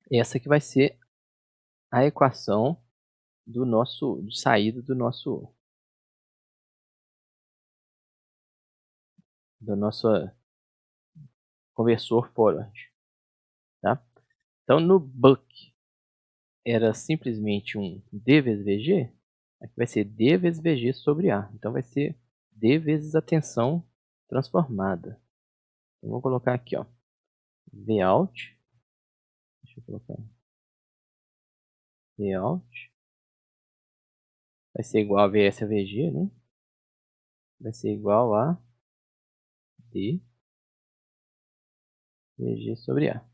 Essa que vai ser a equação de saída do nosso conversor forward, tá? Então no Buck era simplesmente um D vezes VG, aqui vai ser D vezes VG sobre A. Então vai ser D vezes a tensão transformada. Então, vou colocar aqui, ó, Vout, deixa eu colocar Vout, vai ser igual a VS a VG, né? Vai ser igual a D VG sobre A.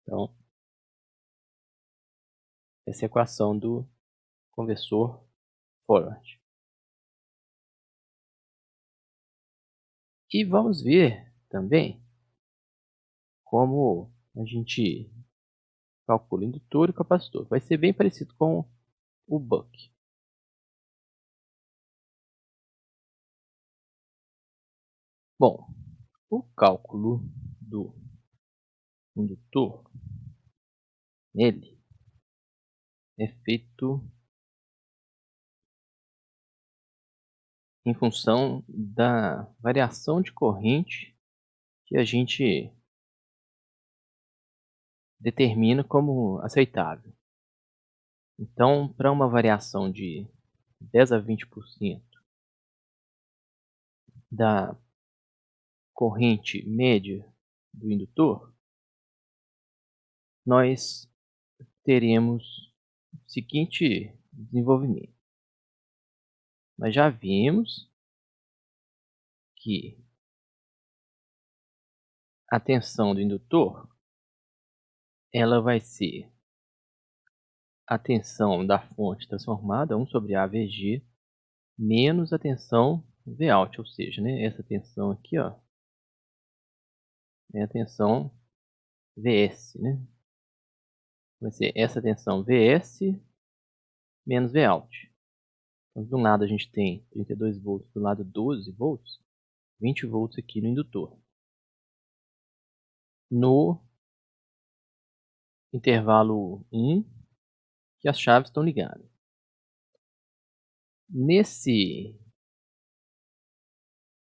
Então, essa é a equação do conversor forward. E vamos ver também como a gente calcula indutor e capacitor. Vai ser bem parecido com o Buck. Bom, o cálculo do indutor, ele é feito em função da variação de corrente que a gente determina como aceitável. Então, para uma variação de 10 a 20% da corrente média do indutor, nós teremos o seguinte desenvolvimento. Nós já vimos que a tensão do indutor ela vai ser a tensão da fonte transformada, 1 sobre A VG, menos a tensão Vout, ou seja, né, essa tensão aqui, ó, é a tensão Vs, né? Vai ser essa tensão Vs menos Vout. Então, de um lado a gente tem 32 volts, do lado 12 volts, 20 volts aqui no indutor. No intervalo 1, que as chaves estão ligadas.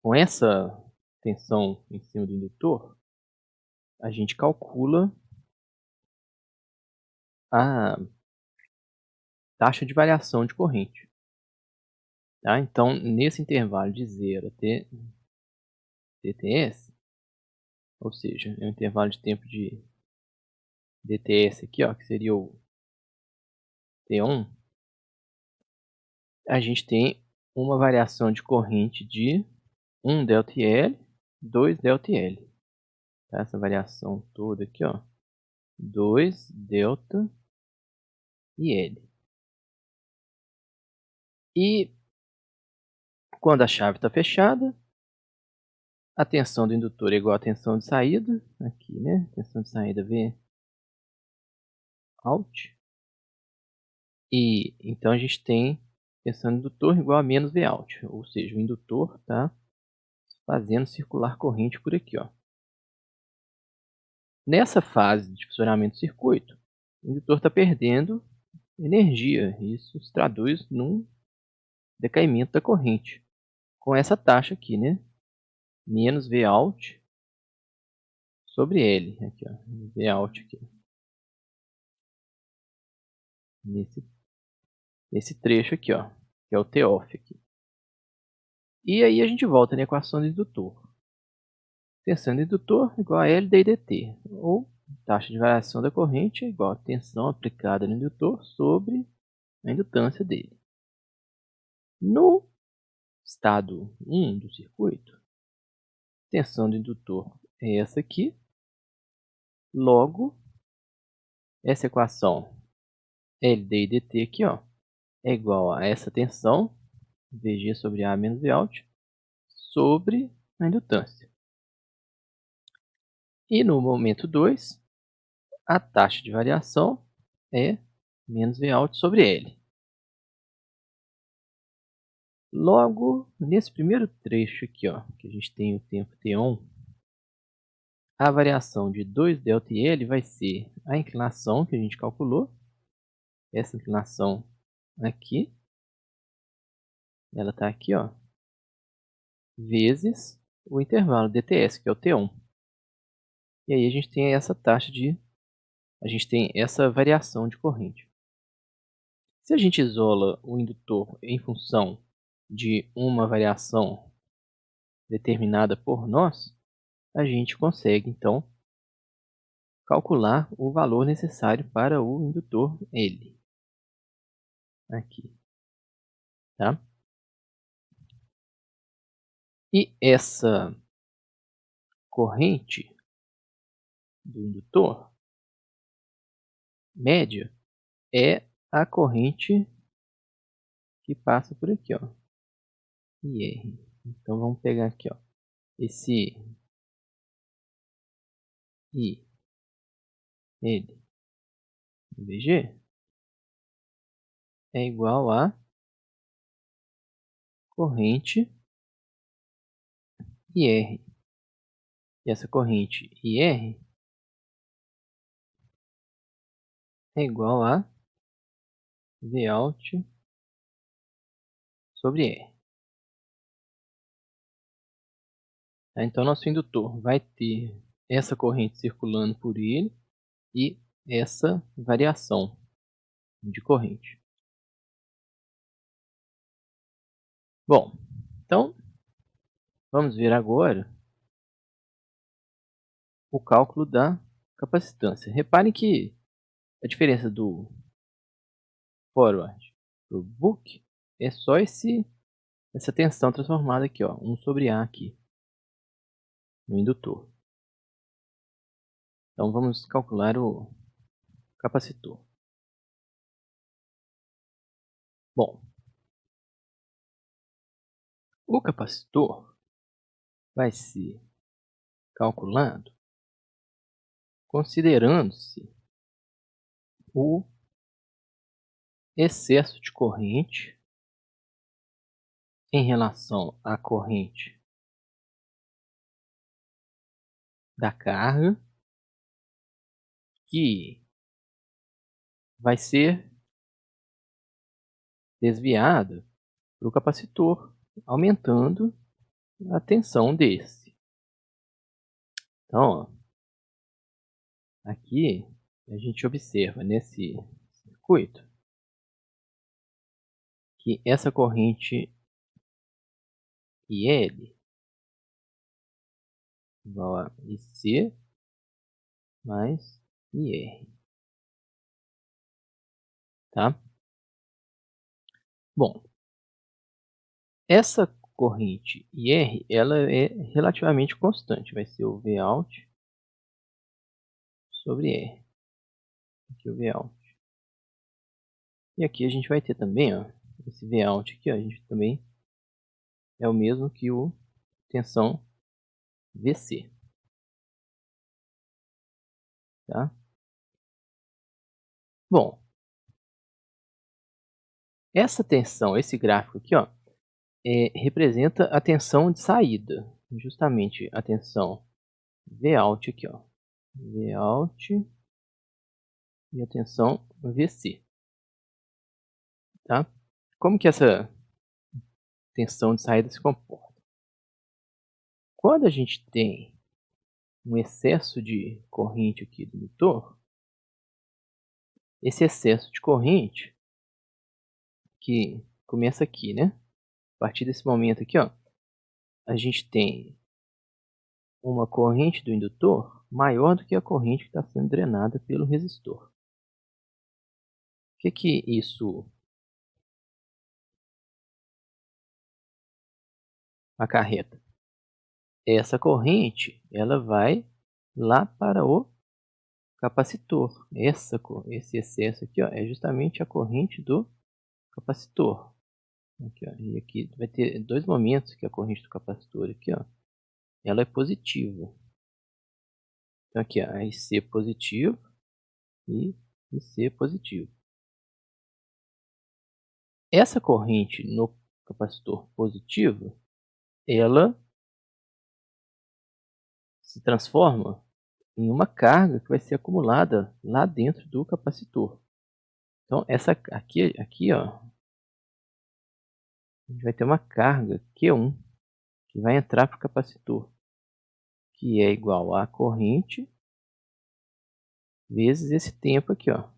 Com essa tensão em cima do indutor, a gente calcula a taxa de variação de corrente. Tá? Então, nesse intervalo de 0 até dTs, ou seja, é um intervalo de tempo de dTs aqui, ó, que seria o T1, a gente tem uma variação de corrente de 1 ΔL, 2 ΔL. Tá? Essa variação toda aqui, ó, 2 delta e L. E quando a chave está fechada, a tensão do indutor é igual à tensão de saída, aqui, né? Tensão de saída V out. E então a gente tem tensão do indutor igual a menos V out, ou seja, o indutor está fazendo circular corrente por aqui, ó. Nessa fase de funcionamento do circuito, o indutor está perdendo energia. Isso se traduz num decaimento da corrente, com essa taxa aqui, né? Menos V out sobre L, aqui, ó, V out aqui. Nesse trecho aqui, ó, que é o T off aqui. E aí a gente volta na equação do indutor. Tensão do indutor igual a L dt, ou taxa de variação da corrente é igual a tensão aplicada no indutor sobre a indutância dele. No estado 1 do circuito, a tensão do indutor é essa aqui. Logo, essa equação L dt aqui, ó, é igual a essa tensão, Vg sobre A menos Vout, sobre a indutância. E no momento 2, a taxa de variação é menos Vout sobre L. Logo, nesse primeiro trecho aqui, ó, que a gente tem o tempo T1, a variação de 2 ΔL vai ser a inclinação que a gente calculou. Essa inclinação aqui, ela está aqui, ó, vezes o intervalo dTs, que é o T1. E aí a gente tem essa essa variação de corrente. Se a gente isola o indutor em função de uma variação determinada por nós, a gente consegue, então, calcular o valor necessário para o indutor L. Aqui. Tá? E essa corrente do indutor média é a corrente que passa por aqui, ó, IR. Então vamos pegar aqui, ó, esse I, ele, VG, é igual a corrente IR. E essa corrente IR é igual a Vout sobre R. Tá? Então nosso indutor vai ter essa corrente circulando por ele e essa variação de corrente. Bom, então vamos ver agora o cálculo da capacitância. Reparem que a diferença do forward para o book é só essa tensão transformada aqui, ó, 1 sobre A aqui, no indutor. Então vamos calcular o capacitor. Bom, o capacitor vai ser calculado considerando-se o excesso de corrente em relação à corrente da carga, que vai ser desviada para o capacitor, aumentando a tensão desse. Então, ó, aqui a gente observa nesse circuito que essa corrente IL igual a IC mais IR, tá? Bom, essa corrente IR, ela é relativamente constante, vai ser o Vout sobre R, aqui o Vout. E aqui a gente vai ter também, ó, esse Vout aqui, ó, a gente também é o mesmo que o tensão VC, tá? Bom, essa tensão, esse gráfico aqui, ó, representa a tensão de saída, justamente a tensão Vout aqui, ó, Vout e a tensão VC, tá? Como que essa tensão de saída se comporta? Quando a gente tem um excesso de corrente aqui do indutor, esse excesso de corrente que começa aqui, né? A partir desse momento aqui, ó, a gente tem uma corrente do indutor maior do que a corrente que está sendo drenada pelo resistor. O que isso acarreta? Essa corrente, ela vai lá para o capacitor. Esse excesso aqui, ó, é justamente a corrente do capacitor. Aqui, ó, e aqui vai ter dois momentos que a corrente do capacitor aqui, ó, ela é positiva. Então aqui, ó, IC positivo e IC positivo. Essa corrente no capacitor positivo, ela se transforma em uma carga que vai ser acumulada lá dentro do capacitor. Então essa aqui, ó, a gente vai ter uma carga Q1 que vai entrar para o capacitor, que é igual a corrente vezes esse tempo aqui, ó,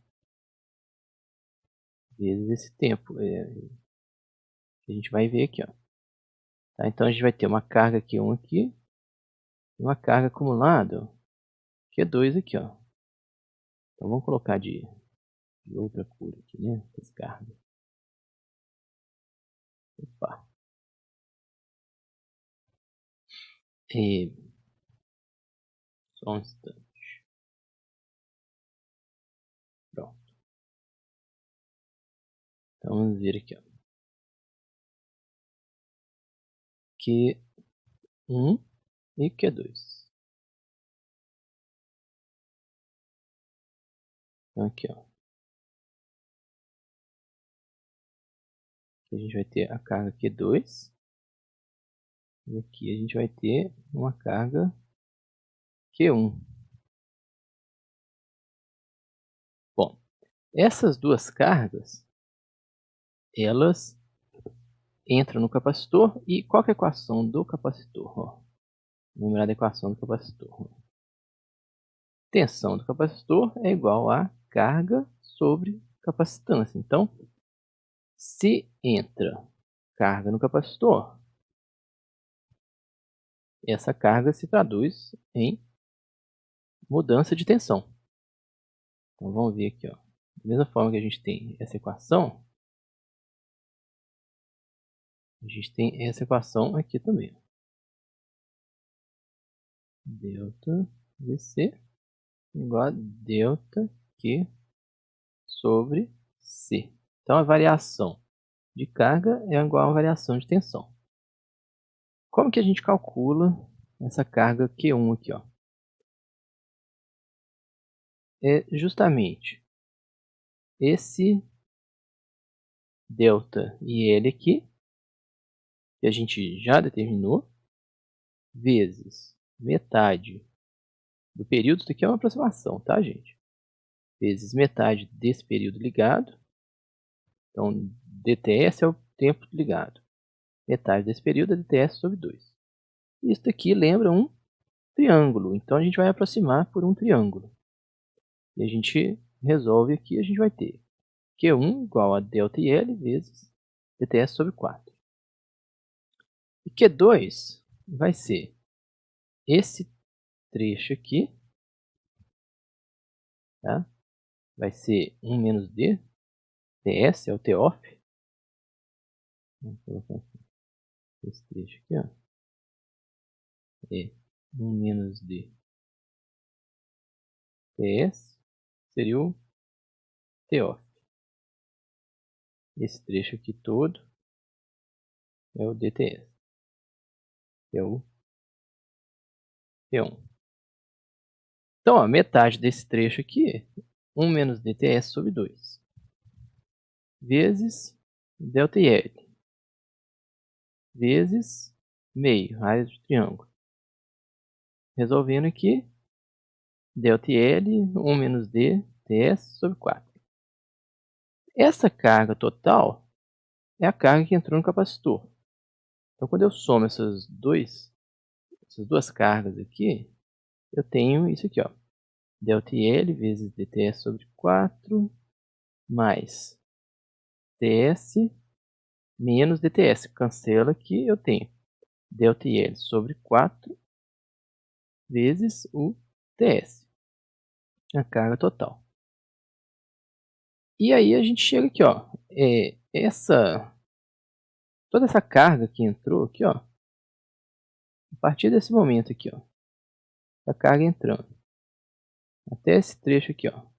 vezes esse tempo, que a gente vai ver aqui, ó. Tá? Então a gente vai ter uma carga Q1 aqui, e uma carga acumulada, ó, Q2 aqui, ó. Então vamos colocar de outra cor aqui, né? Descarga. Opa. E, só um instante. Pronto. Então vamos ver aqui, ó. Q1 e Q2. Então aqui, ó. Aqui a gente vai ter a carga Q2. E aqui a gente vai ter uma carga Q1. Bom, essas duas cargas, elas entram no capacitor. E qual que é a equação do capacitor? Ó, lembrar da equação do capacitor. Ó. Tensão do capacitor é igual a carga sobre capacitância. Então, se entra carga no capacitor, essa carga se traduz em mudança de tensão. Então vamos ver aqui, ó. Da mesma forma que a gente tem essa equação, a gente tem essa equação aqui também. Delta VC igual a delta Q sobre C. Então a variação de carga é igual a variação de tensão. Como que a gente calcula essa carga Q1 aqui, ó? É justamente esse delta IL aqui, que a gente já determinou, vezes metade do período, isso aqui é uma aproximação, tá, gente? Vezes metade desse período ligado, então dTs é o tempo ligado. Metade desse período é dTs sobre 2. Isso aqui lembra um triângulo, então a gente vai aproximar por um triângulo. E a gente resolve aqui, a gente vai ter Q1 igual a ΔL vezes dTs sobre 4. E Q2 vai ser esse trecho aqui, tá? Vai ser 1 menos D, TS é o TOF. Vamos colocar aqui esse trecho aqui, ó. É 1 menos D, TS seria o TOF. Esse trecho aqui todo é o DTS, que é o T1. Então, a metade desse trecho aqui é 1 menos dTs sobre 2, vezes ΔL, vezes meio, raio de triângulo. Resolvendo aqui, ΔL, 1 menos dTs sobre 4. Essa carga total é a carga que entrou no capacitor. Então, quando eu somo essas duas cargas aqui, eu tenho isso aqui, ó. ΔL vezes dTs sobre 4 mais TS menos dTs. Cancela aqui, eu tenho ΔL sobre 4 vezes o TS, a carga total. E aí a gente chega aqui, ó, toda essa carga que entrou aqui, ó, a partir desse momento aqui, ó, a carga entrando até esse trecho aqui, ó,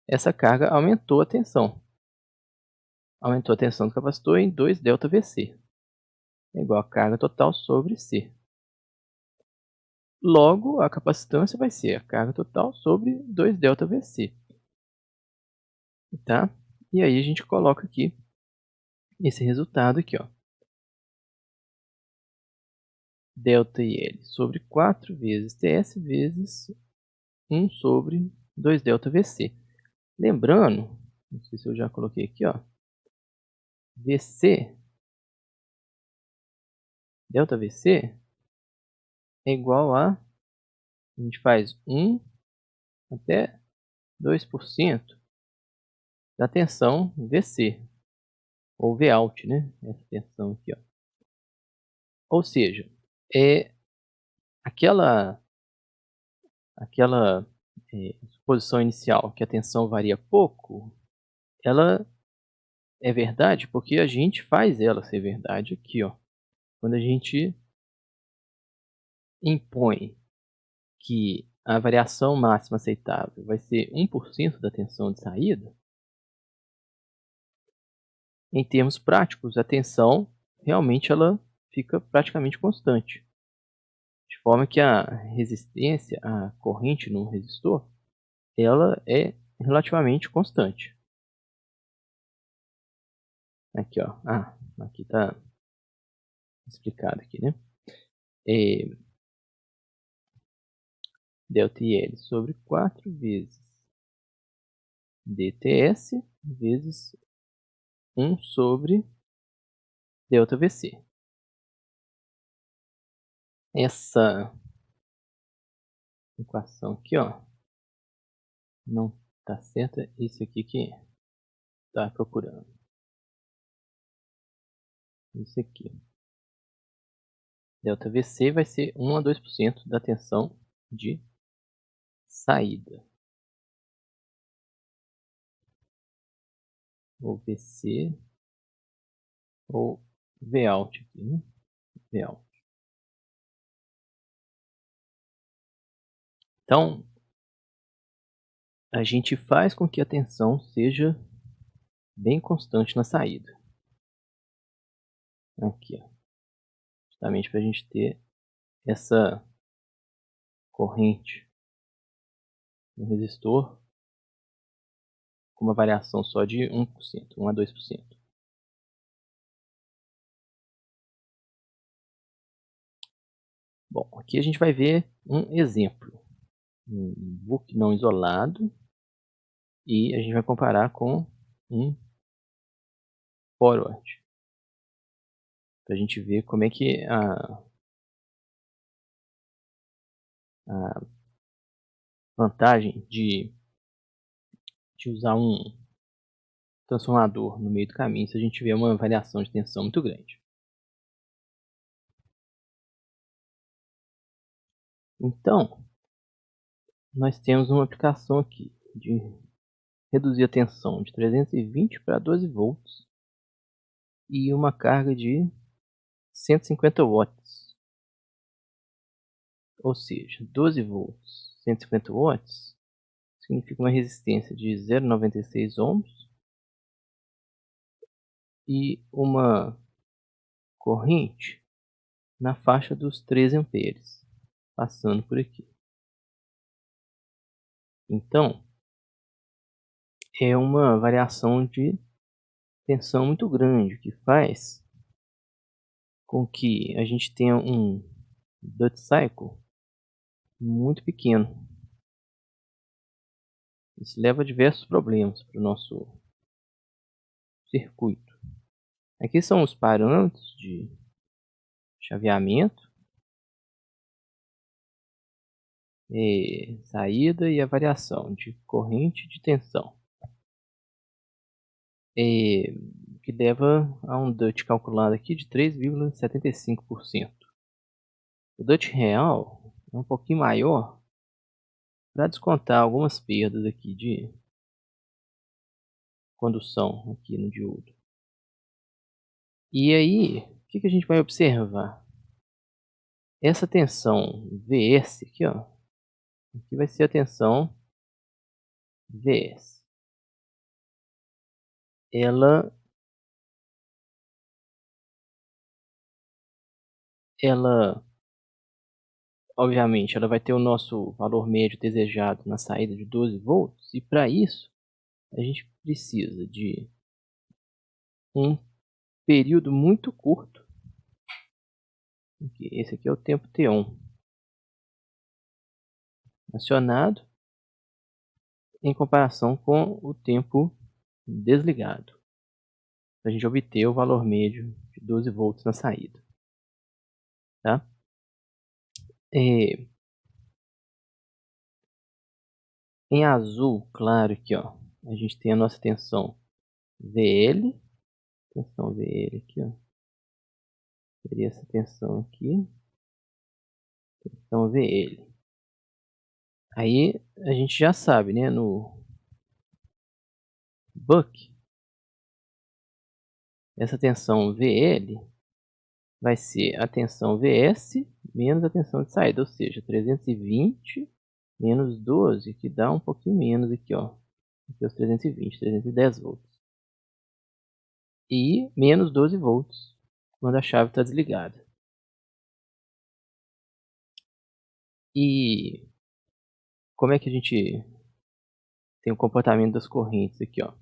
essa carga aumentou a tensão. Aumentou a tensão do capacitor em 2 ΔVC, é igual a carga total sobre C. Logo, a capacitância vai ser a carga total sobre 2 ΔVC. Tá? E aí a gente coloca aqui esse resultado aqui, ó. ΔIL sobre 4 vezes TS vezes 1 sobre 2 ΔVC. Lembrando, não sei se eu já coloquei aqui, ó, VC, ΔVC é igual a gente faz 1 até 2% da tensão VC, ou Vout, né? Essa tensão aqui, ó. Ou seja, é aquela suposição inicial que a tensão varia pouco, ela é verdade porque a gente faz ela ser verdade aqui, ó. Quando a gente impõe que a variação máxima aceitável vai ser 1% da tensão de saída, em termos práticos, a tensão realmente ela fica praticamente constante. De forma que a resistência, a corrente no resistor, ela é relativamente constante. Aqui, ó. Aqui está explicado aqui, né? ΔL sobre 4 vezes dTs vezes 1 sobre ΔVC. Essa equação aqui, ó, não está certa. Isso aqui que está procurando. Isso aqui. ΔVC vai ser 1 a 2% da tensão de saída. Ou VC ou Vout aqui, né? Vout. Então, a gente faz com que a tensão seja bem constante na saída. Aqui, ó, justamente para a gente ter essa corrente no resistor com uma variação só de 1%, 1 a 2%. Bom, aqui a gente vai ver um exemplo, um book não isolado, e a gente vai comparar com um forward, para a gente ver como é que a vantagem de usar um transformador no meio do caminho se a gente tiver uma variação de tensão muito grande. Então, nós temos uma aplicação aqui de reduzir a tensão de 320 para 12 volts e uma carga de 150 watts. Ou seja, 12 volts, 150 watts, significa uma resistência de 0,96 ohms e uma corrente na faixa dos 3 amperes, passando por aqui. Então, é uma variação de tensão muito grande, que faz com que a gente tenha um duty cycle muito pequeno. Isso leva a diversos problemas para o nosso circuito. Aqui são os parâmetros de chaveamento, saída e a variação de corrente de tensão, que leva a um DUT calculado aqui de 3,75%. O DUT real é um pouquinho maior, para descontar algumas perdas aqui de condução aqui no diodo. E aí, o que a gente vai observar? Essa tensão Vs aqui, ó, aqui vai ser a tensão Vs. Ela, obviamente, ela vai ter o nosso valor médio desejado na saída de 12 volts, e para isso a gente precisa de um período muito curto. Esse aqui é o tempo T1 acionado em comparação com o tempo desligado, para a gente obter o valor médio de 12 volts na saída. Tá? Em azul claro aqui, ó, a gente tem a nossa tensão VL, tensão VL aqui, ó, seria essa tensão aqui, tensão VL. Aí a gente já sabe, né, no buck, essa tensão VL vai ser a tensão VS menos a tensão de saída, ou seja, 320 menos 12, que dá um pouquinho menos aqui, ó, aqui os 320, 310 volts. E menos 12 volts quando a chave está desligada. E como é que a gente tem o comportamento das correntes aqui, ó?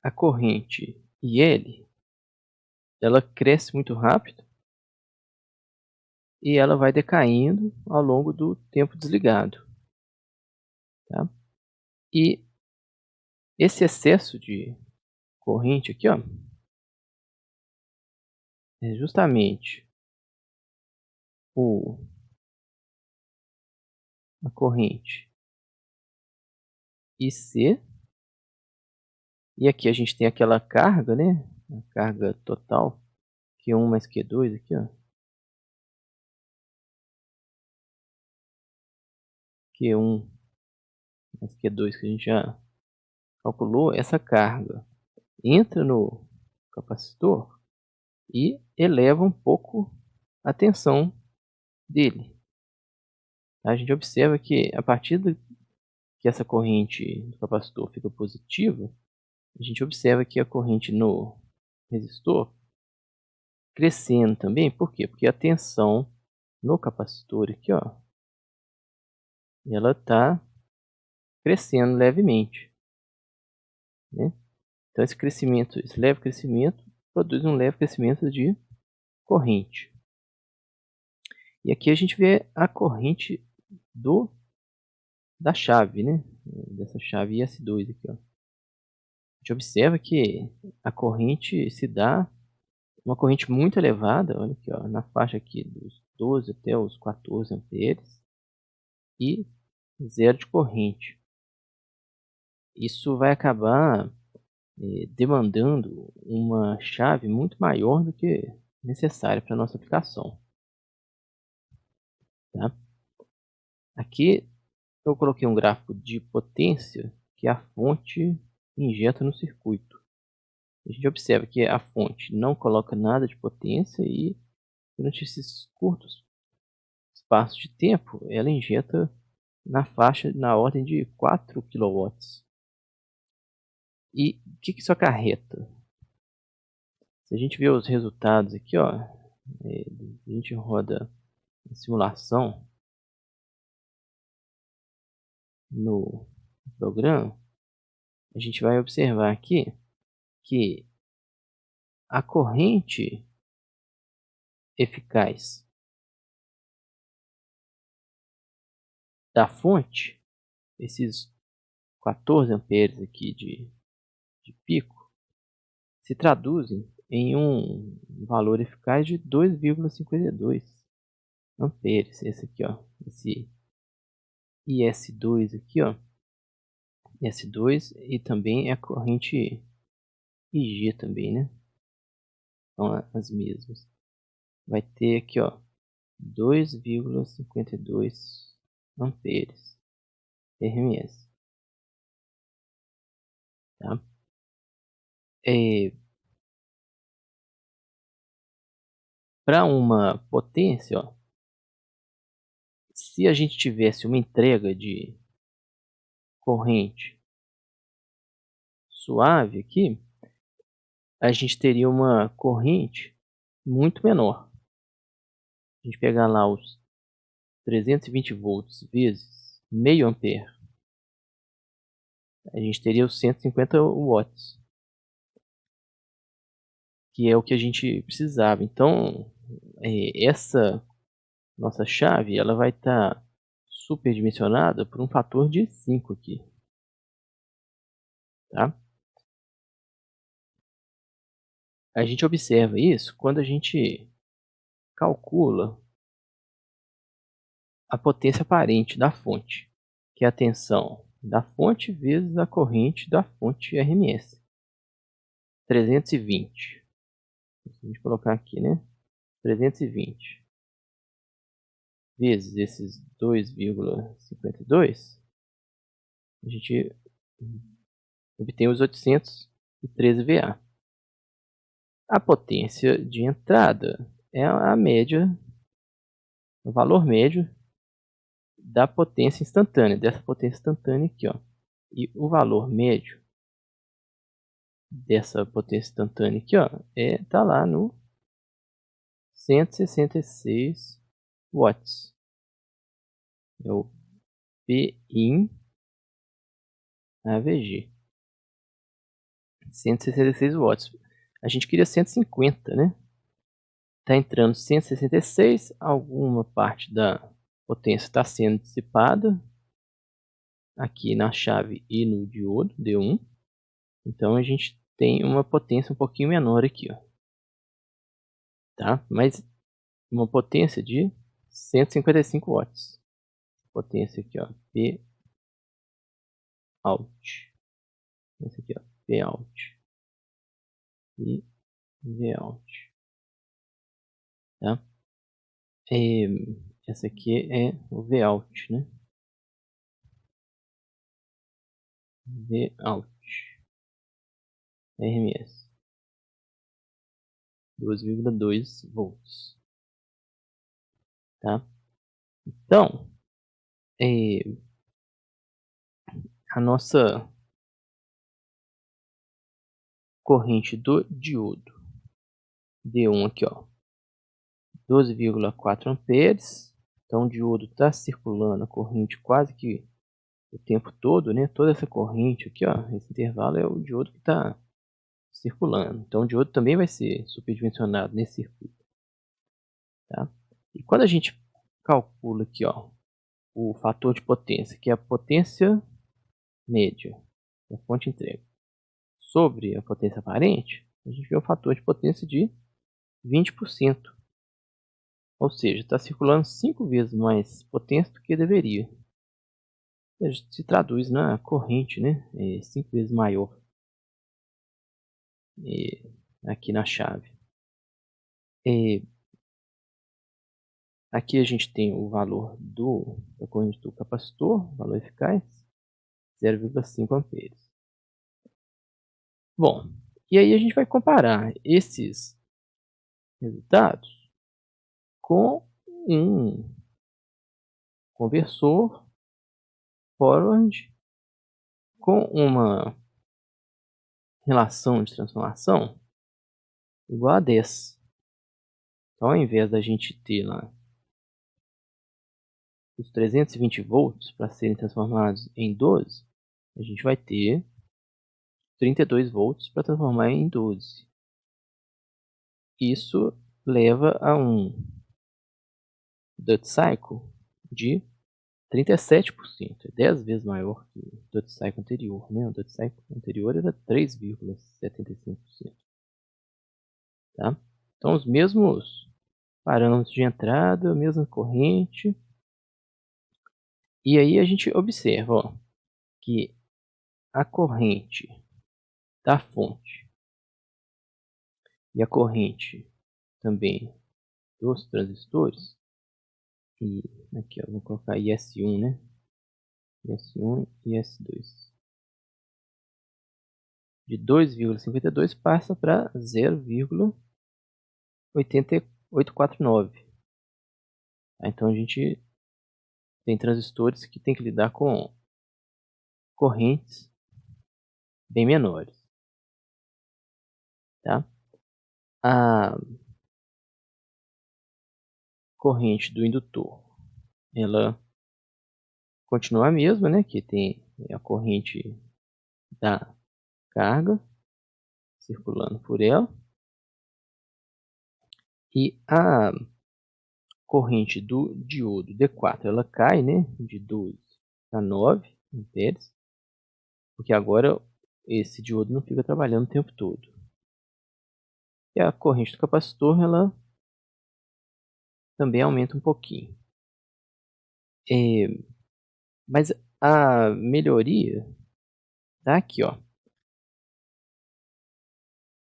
A corrente IL, ela cresce muito rápido e ela vai decaindo ao longo do tempo desligado, tá? E esse excesso de corrente aqui, ó, é justamente a corrente IC, e aqui a gente tem aquela carga, né? A carga total, Q1 mais Q2 aqui, ó. Q1 mais Q2 que a gente já calculou, essa carga entra no capacitor e eleva um pouco a tensão dele. A gente observa que a partir que essa corrente do capacitor fica positiva, a gente observa que a corrente no resistor crescendo também. Por quê? Porque a tensão no capacitor aqui, ó, ela está crescendo levemente, né? Então esse crescimento, esse leve crescimento, produz um leve crescimento de corrente. E aqui a gente vê a corrente da chave, né? Dessa chave IS2 aqui, ó. A gente observa que a corrente se dá uma corrente muito elevada, olha aqui, ó, na faixa aqui dos 12 até os 14 amperes e zero de corrente. Isso vai acabar demandando uma chave muito maior do que necessária para a nossa aplicação. Tá? Aqui eu coloquei um gráfico de potência que a fonte injeta no circuito. A gente observa que a fonte não coloca nada de potência e durante esses curtos espaços de tempo ela injeta na ordem de 4 kW. E o que isso acarreta? Se a gente vê os resultados aqui, ó, a gente roda a simulação no programa, a gente vai observar aqui que a corrente eficaz da fonte, esses 14 amperes aqui de pico, se traduzem em um valor eficaz de 2,52 amperes. Esse aqui, ó, esse IS2 aqui, ó, IS2, e também é a corrente IG também, né? São as mesmas. Vai ter aqui, ó, 2,52 amperes RMS, tá? Para uma potência, ó, se a gente tivesse uma entrega de corrente suave aqui, a gente teria uma corrente muito menor. A gente pegar lá os 320 volts vezes meio ampere, a gente teria os 150 watts, que é o que a gente precisava. Então, essa nossa chave ela vai estar superdimensionada por um fator de 5 aqui, tá? A gente observa isso quando a gente calcula a potência aparente da fonte, que é a tensão da fonte vezes a corrente da fonte RMS. 320. Se a gente colocar aqui, né? 320 vezes esses 2,52, a gente obtém os 813 VA. A potência de entrada é a média, o valor médio da potência instantânea, dessa potência instantânea aqui, ó. E o valor médio dessa potência instantânea aqui, ó, tá lá no 166 watts. É o PIN AVG. 166 watts. A gente queria 150, né? Tá entrando 166, alguma parte da potência está sendo dissipada aqui na chave e no diodo D1. Então a gente tem uma potência um pouquinho menor aqui, ó. Tá? Mas uma potência de 155 watts. Potência aqui, ó, P out. Esse aqui, ó, P out e V out, tá? Essa aqui é o V out, né? V out RMS 2,2 volts, tá? Então, a nossa corrente do diodo D1 aqui, ó, 12,4 amperes. Então o diodo está circulando a corrente quase que o tempo todo, né? Toda essa corrente aqui, ó, esse intervalo é o diodo que está circulando. Então o diodo também vai ser superdimensionado nesse circuito, tá? E quando a gente calcula aqui, ó, o fator de potência, que é a potência média da fonte entrega, sobre a potência aparente, a gente vê o fator de potência de 20%. Ou seja, está circulando 5 vezes mais potência do que deveria. Se traduz na corrente, né? 5 vezes maior aqui na chave. Aqui a gente tem o valor da corrente do capacitor, valor eficaz, 0,5 amperes. Bom, e aí a gente vai comparar esses resultados com um conversor forward com uma relação de transformação igual a 10. Então, ao invés da gente ter lá os 320 volts para serem transformados em 12, a gente vai ter 32 volts para transformar em 12. Isso leva a um duty cycle de 37%, é 10 vezes maior que o duty cycle anterior, né? O duty cycle anterior era 3,75%. Tá? Então, os mesmos parâmetros de entrada, a mesma corrente. E aí a gente observa, ó, que a corrente da fonte e a corrente também dos transistores, e aqui ó, vou colocar IS1, né? IS1 e IS2. De 2,52 passa para 0,8849. Tá? Então a gente tem transistores que tem que lidar com correntes bem menores. Tá? A corrente do indutor, ela continua a mesma, né? Que tem a corrente da carga circulando por ela. E a corrente do diodo D4, ela cai, né? De 12 para 9 amperes. Porque agora esse diodo não fica trabalhando o tempo todo. E a corrente do capacitor, ela também aumenta um pouquinho. Mas a melhoria está aqui, ó.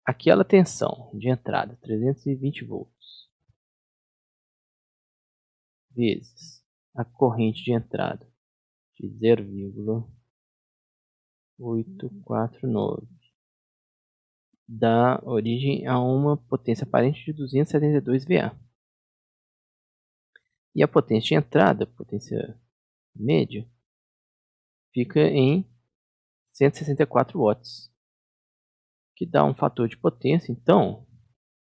Aquela tensão de entrada, 320 volts, vezes a corrente de entrada de 0,849, dá origem a uma potência aparente de 272 VA. E a potência de entrada, potência média, fica em 164 watts, que dá um fator de potência, então,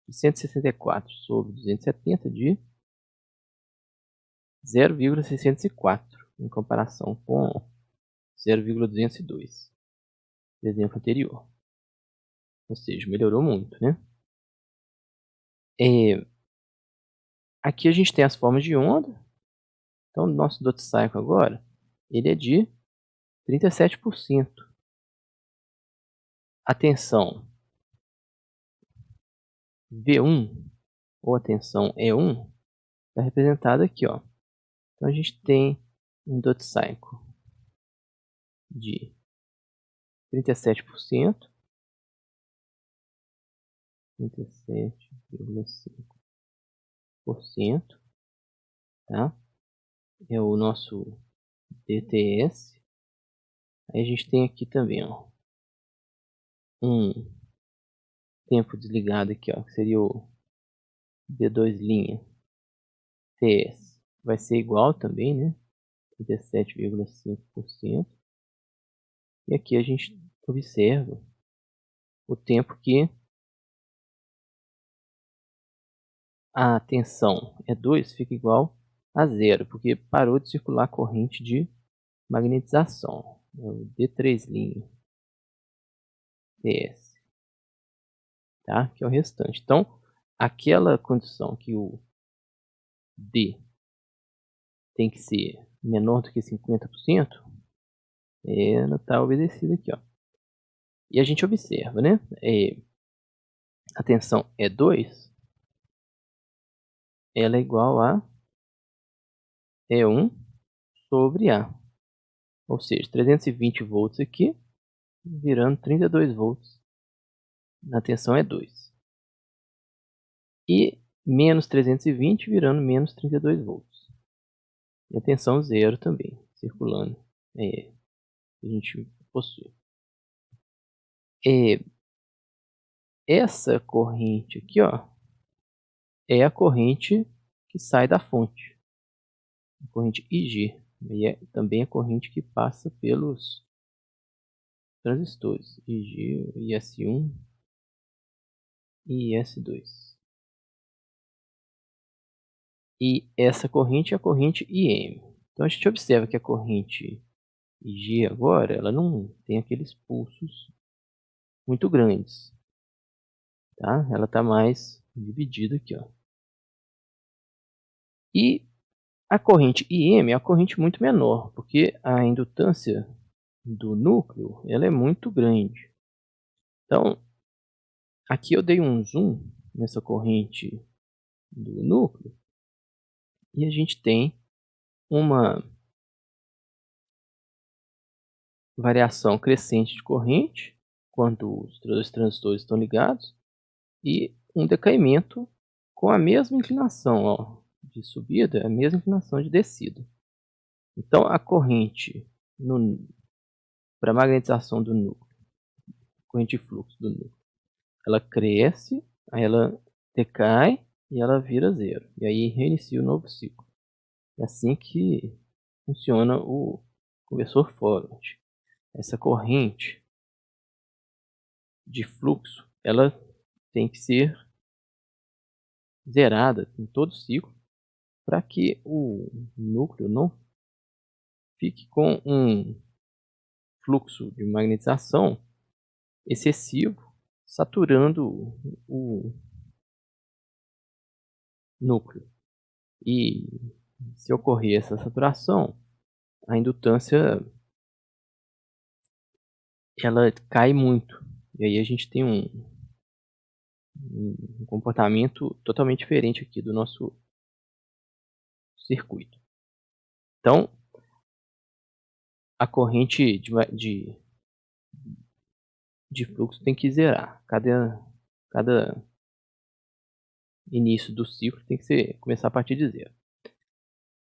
de 164 sobre 270 de 0,604, em comparação com 0,202, do exemplo anterior. Ou seja, melhorou muito, né? Aqui a gente tem as formas de onda. Então, o nosso duty cycle agora, ele é de 37%. A tensão V1 ou a tensão E1 está representada aqui, ó. Então a gente tem um duty cycle de 37%, 37,5%, tá? É o nosso DTS. Aí a gente tem aqui também, ó, um tempo desligado aqui, ó, que seria o D2 linha TS. Vai ser igual também, né? 37,5%. E aqui a gente observa o tempo que a tensão E2 fica igual a zero, porque parou de circular a corrente de magnetização. É o D3' TS, tá? Que é o restante. Então, aquela condição que o D tem que ser menor do que 50%, ela está obedecida aqui, ó. E a gente observa, né? A tensão E2, ela é igual a E1 sobre A. Ou seja, 320 volts aqui, virando 32 volts na tensão E2. E menos 320 virando menos 32 volts. E a tensão zero também, circulando. A gente possui. Essa corrente aqui, ó, é a corrente que sai da fonte. A corrente IG. E também a corrente que passa pelos transistores. IG, IS1 e IS2. E essa corrente é a corrente IM. Então a gente observa que a corrente IG agora, ela não tem aqueles pulsos muito grandes, tá? Ela está mais dividida aqui, ó. E a corrente IM é a corrente muito menor, porque a indutância do núcleo ela é muito grande. Então, aqui eu dei um zoom nessa corrente do núcleo e a gente tem uma variação crescente de corrente quando os dois transistores estão ligados e um decaimento com a mesma inclinação, ó, de subida, a mesma inclinação de descida. Então, a corrente para magnetização do núcleo, corrente de fluxo do núcleo, ela cresce, aí ela decai e ela vira zero. E aí reinicia o novo ciclo. É assim que funciona o conversor forward. Essa corrente de fluxo, ela tem que ser zerada em todo o ciclo para que o núcleo não fique com um fluxo de magnetização excessivo, saturando o núcleo. E se ocorrer essa saturação, a indutância ela cai muito. E aí a gente tem um comportamento totalmente diferente aqui do nosso circuito. Então, a corrente de fluxo tem que zerar. Cada início do ciclo tem que começar a partir de zero.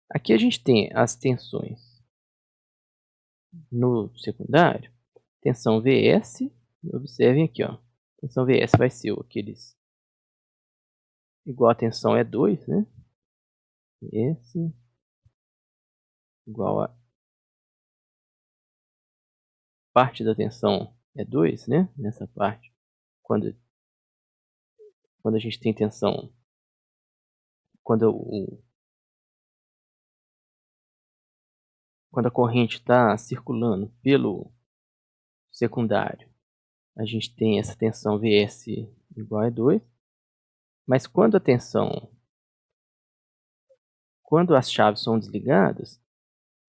Aqui a gente tem as tensões no secundário. Tensão Vs, observem aqui, ó. Tensão Vs vai ser aqueles igual a tensão E2, né? Vs igual a parte da tensão E2, né? Nessa parte, quando a gente tem tensão, quando a corrente está circulando pelo secundário, a gente tem essa tensão Vs igual a E2, mas quando as chaves são desligadas,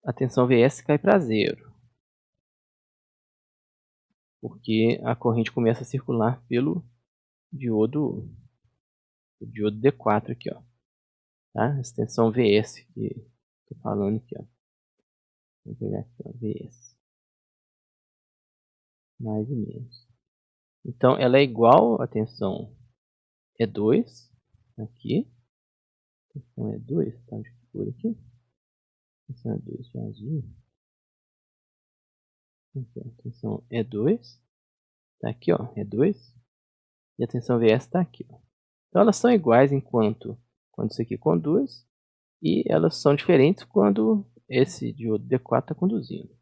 a tensão Vs cai para zero, porque a corrente começa a circular pelo diodo D4 aqui, ó, tá? Essa tensão Vs que estou falando aqui, ó. Vou pegar aqui, ó, Vs, mais e menos. Então, ela é igual à tensão E2 aqui. Tensão E2, tá de cor aqui. Tensão E2 de azul. Tensão E2 tá aqui, ó, E2. E a tensão Vs tá aqui, ó. Então, elas são iguais quando isso aqui conduz. E elas são diferentes quando esse diodo D4 está conduzindo,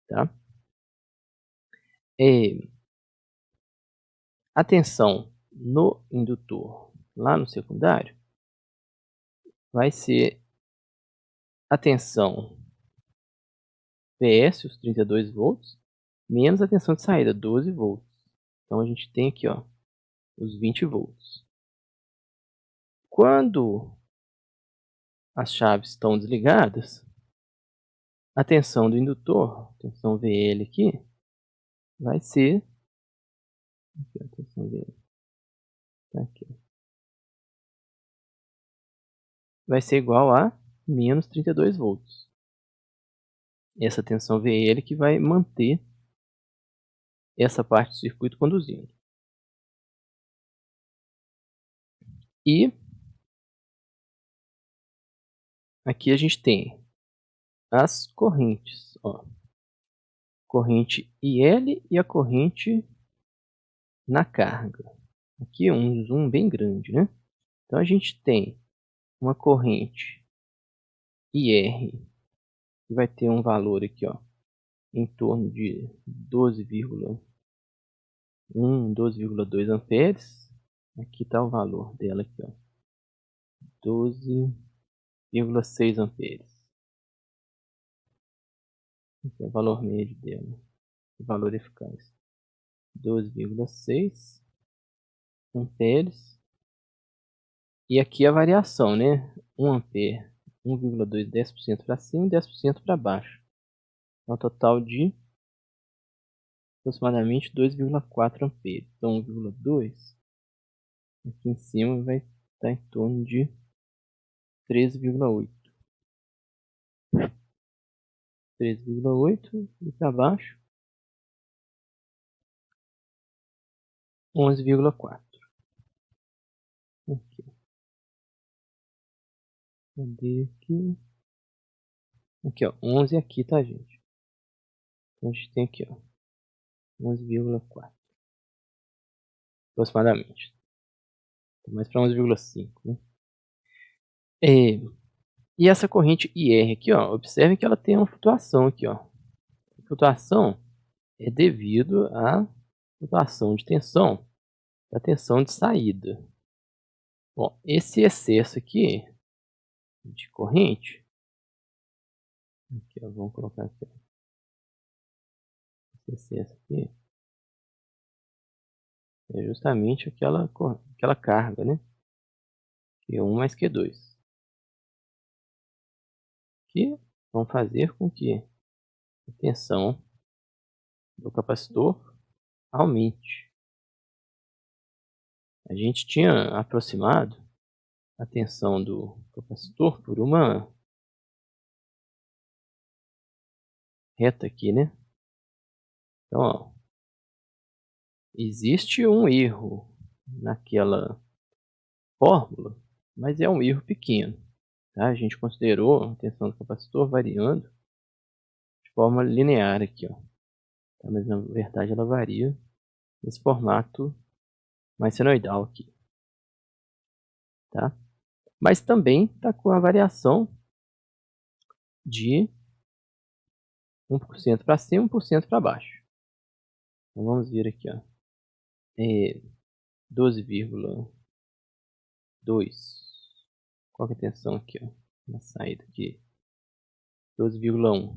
tá? A tensão no indutor lá no secundário vai ser a tensão PS, os 32 volts, menos a tensão de saída, 12 volts. Então a gente tem aqui, ó, os 20 volts. Quando as chaves estão desligadas, a tensão do indutor, tensão VL aqui, vai ser aqui, a tensão VL, tá aqui, vai ser igual a menos 32 volts. Essa tensão VL que vai manter essa parte do circuito conduzindo. E aqui a gente tem as correntes, ó, corrente IL e a corrente na carga. Aqui é um zoom bem grande, né? Então a gente tem uma corrente IR que vai ter um valor aqui, ó, em torno de 12,1, 12,2 amperes. Aqui está o valor dela aqui, ó, 12,6 amperes. Esse é o valor médio dela, o valor eficaz, 12,6 amperes. E aqui a variação, né? 1 ampere, 1,2, 10% para cima e 10% para baixo. É um total de aproximadamente 2,4 amperes. Então 1,2 aqui em cima vai estar em torno de 13,8. 13,8 e para baixo 11,4. Aqui. Cadê aqui? Aqui, ó, 11 aqui, tá, gente? Então a gente tem aqui, ó, 11,4 aproximadamente. Mais para 11,5, né? E essa corrente IR aqui, ó, observe que ela tem uma flutuação aqui, ó. A flutuação é devido à flutuação de tensão, da tensão de saída. Bom, esse excesso aqui de corrente, aqui, ó, vamos colocar aqui, ó, esse excesso aqui é justamente aquela carga, né? Q1 mais Q2, que vão fazer com que a tensão do capacitor aumente. A gente tinha aproximado a tensão do capacitor por uma reta aqui, né? Então, ó, existe um erro naquela fórmula, mas é um erro pequeno. Tá? A gente considerou a tensão do capacitor variando de forma linear aqui, ó. Tá? Mas na verdade ela varia nesse formato mais senoidal aqui. Tá? Mas também está com a variação de 1% para cima e 1% para baixo. Então vamos ver aqui, ó. 12,2. Qual que é a tensão aqui, ó? Na saída aqui. 12,1.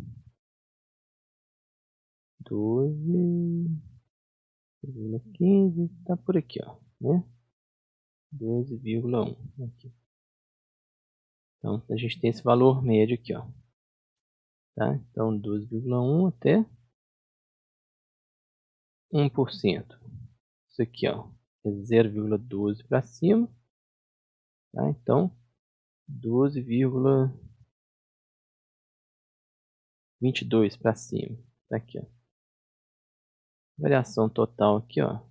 12,15. Tá por aqui, ó. Né? 12,1. Aqui. Então a gente tem esse valor médio aqui, ó. Tá? Então 12,1 até 1%. Isso aqui, ó, é 0,12 para cima. Tá? Então 12,22 para cima. Tá aqui, ó. Variação total aqui, ó,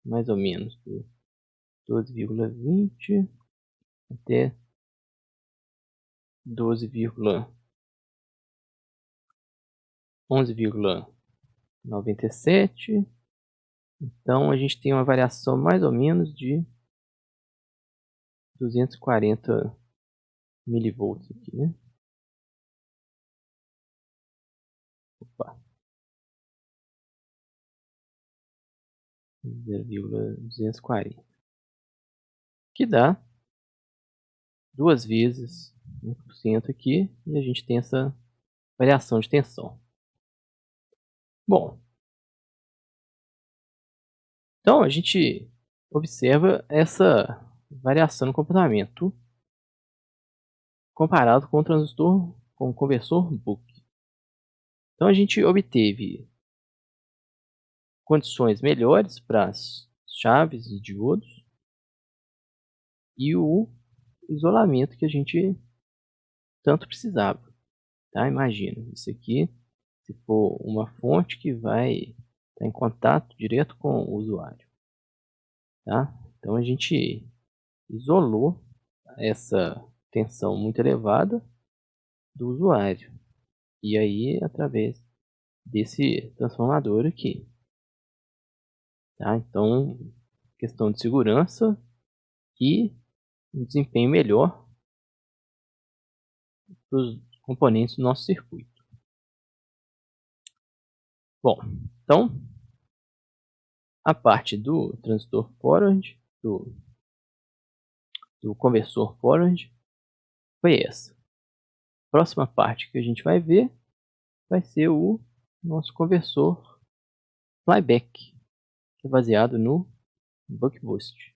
mais ou menos 12,20 até 11,97. Então a gente tem uma variação mais ou menos de 240 milivolts aqui, né? Opa. 0,240, que dá 2 vezes 1% aqui, e a gente tem essa variação de tensão. Bom, então a gente observa essa variação no comportamento comparado com o transistor, com o conversor Buck. Então a gente obteve condições melhores para as chaves e diodos e o isolamento que a gente tanto precisava, tá? Imagina, isso aqui, se for uma fonte que vai estar em contato direto com o usuário, tá? Então a gente isolou essa tensão muito elevada do usuário, e aí através desse transformador aqui, tá? Então, questão de segurança e um desempenho melhor dos componentes do nosso circuito. Bom, então a parte do transistor forward, do conversor forward, foi essa. Próxima parte que a gente vai ver vai ser o nosso conversor flyback, que é baseado no buck boost.